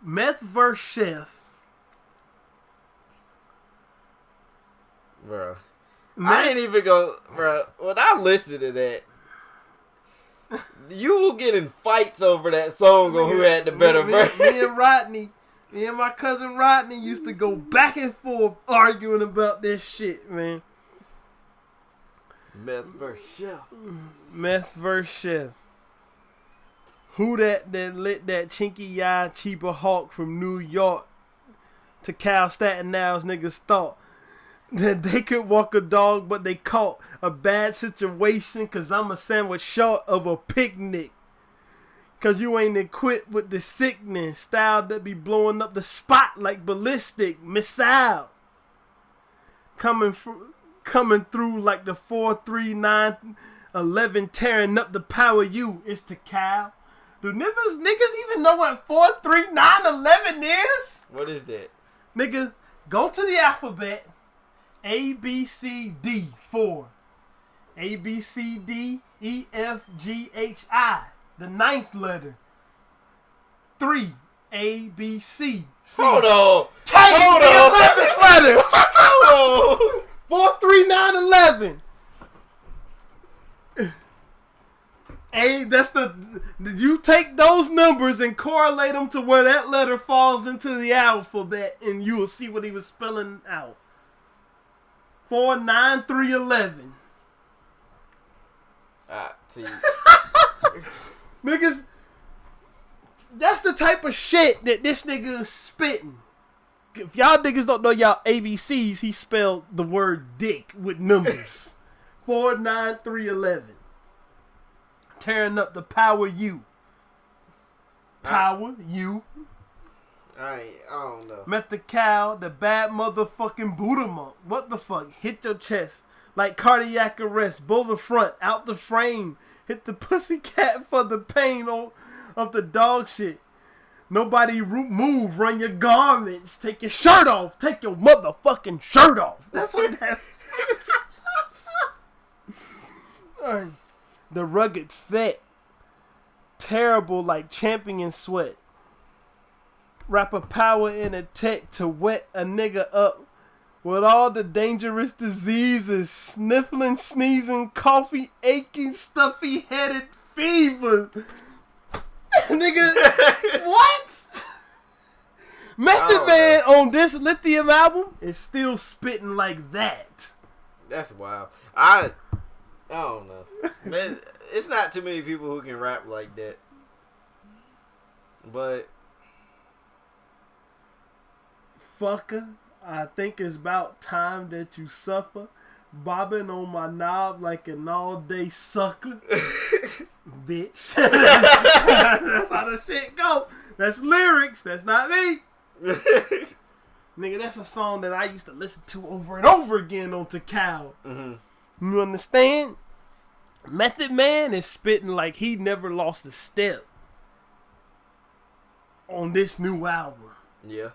Meth verse Chef. Bro. I ain't even go, bro. When I listen to that, you will get in fights over that song on who had the better verse. Me and my cousin Rodney used to go back and forth arguing about this shit, man. Meth verse Chef. Meth verse Chef. Who that lit that chinky eye cheaper hawk from New York to Cal Staten Isles niggas thought that they could walk a dog, but they caught a bad situation cause I'm a sandwich short of a picnic. Cause you ain't equipped with the sickness style that be blowing up the spot like ballistic missile. Coming through like the 43911 tearing up the power you. It's to Cal. Do niggas even know what 43911 is? What is that? Nigga, go to the alphabet. A, B, C, D, 4. A, B, C, D, E, F, G, H, I. The 9th letter. 3. A, B, C. C. Hold on. K, hold the 11th letter. Hold on. 43911. A, that's you take those numbers and correlate them to where that letter falls into the alphabet and you will see what he was spelling out. 49311. See. Niggas, that's the type of shit that this nigga is spitting. If y'all niggas don't know y'all ABCs, he spelled the word dick with numbers. 49311. Tearing up the power you. Power you. I don't know. Met the cow, the bad motherfucking Buddha monk. What the fuck? Hit your chest like cardiac arrest. Blow the front out the frame. Hit the pussycat for the pain of the dog shit. Nobody move. Run your garments. Take your shirt off. Take your motherfucking shirt off. That's what that. The rugged fat. Terrible like champion sweat. Rapper power in a tech to wet a nigga up with all the dangerous diseases, sniffling, sneezing, coffee, aching, stuffy headed fever. Nigga, what? Method Man on this Lithium album is still spitting like that. That's wild. I don't know. Man, it's not too many people who can rap like that. But fucker, I think it's about time that you suffer. Bobbing on my knob like an all-day sucker. Bitch. That's how the shit go. That's lyrics. That's not me. Nigga, that's a song that I used to listen to over and over again on Takao. Mm-hmm. You understand? Method Man is spitting like he never lost a step on this new album. Yeah.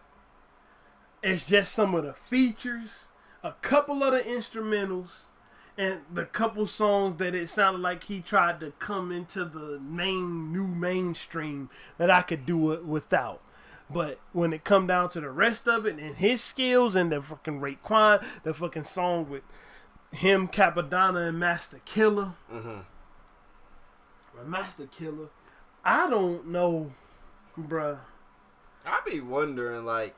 It's just some of the features, a couple of the instrumentals, and the couple songs that it sounded like he tried to come into the new mainstream that I could do it without. But when it come down to the rest of it and his skills and the fucking Raekwon, the fucking song with him, Capadonna, and Master Killer. Mm-hmm. Master Killer, I don't know, bruh. I be wondering, like,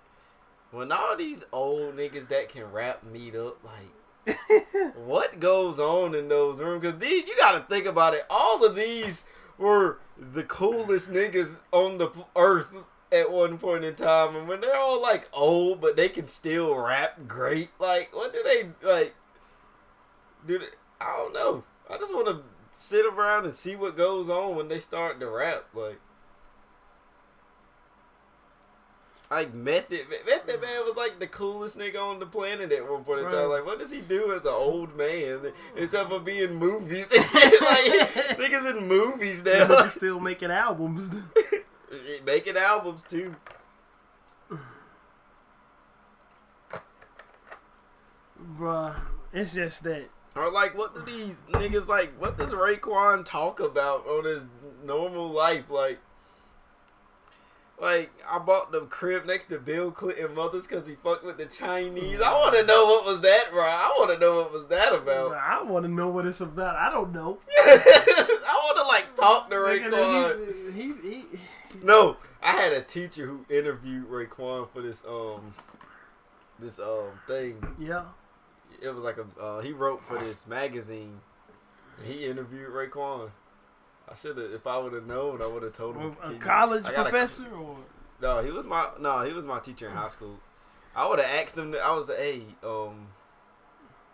when all these old niggas that can rap meet up, like, what goes on in those rooms? Because you got to think about it. All of these were the coolest niggas on the earth at one point in time. And when they're all, like, old, but they can still rap great, like, what do they, like, I don't know. I just want to sit around and see what goes on when they start to rap, like Method Man was like the coolest nigga on the planet at one point in time. Like, what does he do as an old man except for being in movies and shit? Like, niggas in movies now. Yeah, he's still making albums. Making albums too. Bruh, it's just that. Or like, what do these niggas like? What does Raekwon talk about on his normal life? Like, I bought the crib next to Bill Clinton mother's because he fucked with the Chinese. I want to know what was that, bro. I want to know what was that about. I want to know what it's about. I don't know. I want to, like, talk to Raekwon. No, I had a teacher who interviewed Raekwon for this thing. Yeah. It was like he wrote for this magazine. And he interviewed Raekwon. I should have, if I would have known, I would have told him. A college professor? No, he was my teacher in high school. I would have asked him, I was like, hey,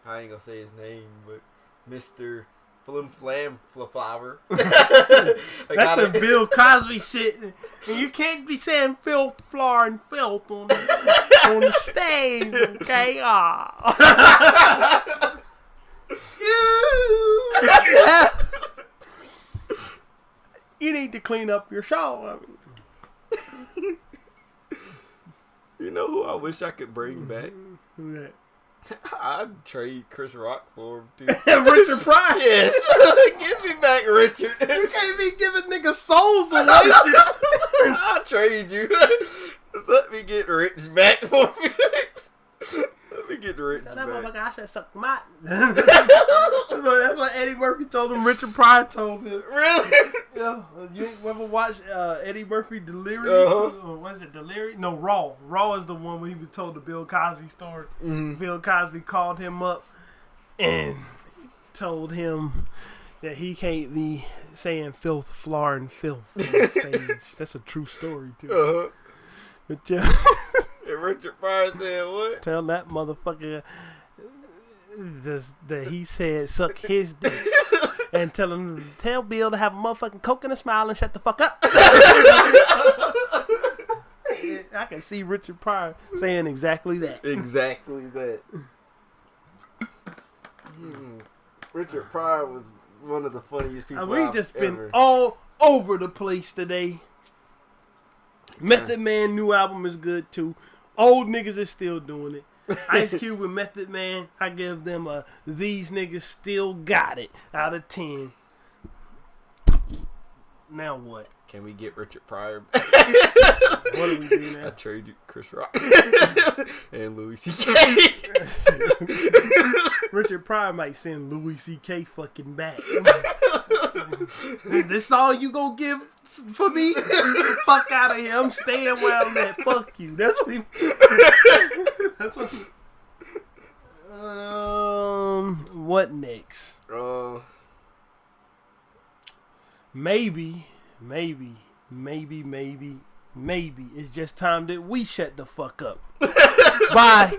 I ain't gonna say his name, but Mr. Flim Flam Flower. That's the Bill Cosby shit. And you can't be saying filth, floor, and filth on the stage, okay? You need to clean up your shower. You know who I wish I could bring back? Who that? I'd trade Chris Rock for him, too. Richard Pryor? Yes. Give me back Richard. You can't be giving niggas souls away. I'll trade you. Just let me get Rich back for me. Let me get Rich back. That motherfucker, I said suck my. That's what Eddie Murphy told him. Richard Pryor told him. Really? Yeah. You ever watch Eddie Murphy Delirious? Or what is it, Delirious? No, Raw. Raw is the one where he was told the Bill Cosby story. Mm-hmm. Bill Cosby called him up and told him that he can't be saying filth, floor, and filth on stage. That's a true story, too. Uh-huh. But yeah. And Richard Pryor said what? Tell that motherfucker that he said suck his dick. And tell Bill to have a motherfucking Coke and a smile and shut the fuck up. I can see Richard Pryor saying exactly that. Exactly that. Richard Pryor was one of the funniest people We've just been all over the place today. Method Man new album is good too. Old niggas is still doing it. Ice Cube and Method Man, I give them a these niggas still got it out of 10. Now what? Can we get Richard Pryor? What do we do now? I trade you Chris Rock and Louis C.K. Richard Pryor might send Louis C.K. fucking back. This all you gonna give for me? Fuck out of here. I'm staying where I'm at. Fuck you. That's what he. That's what he. What next? Maybe it's just time that we shut the fuck up. Bye.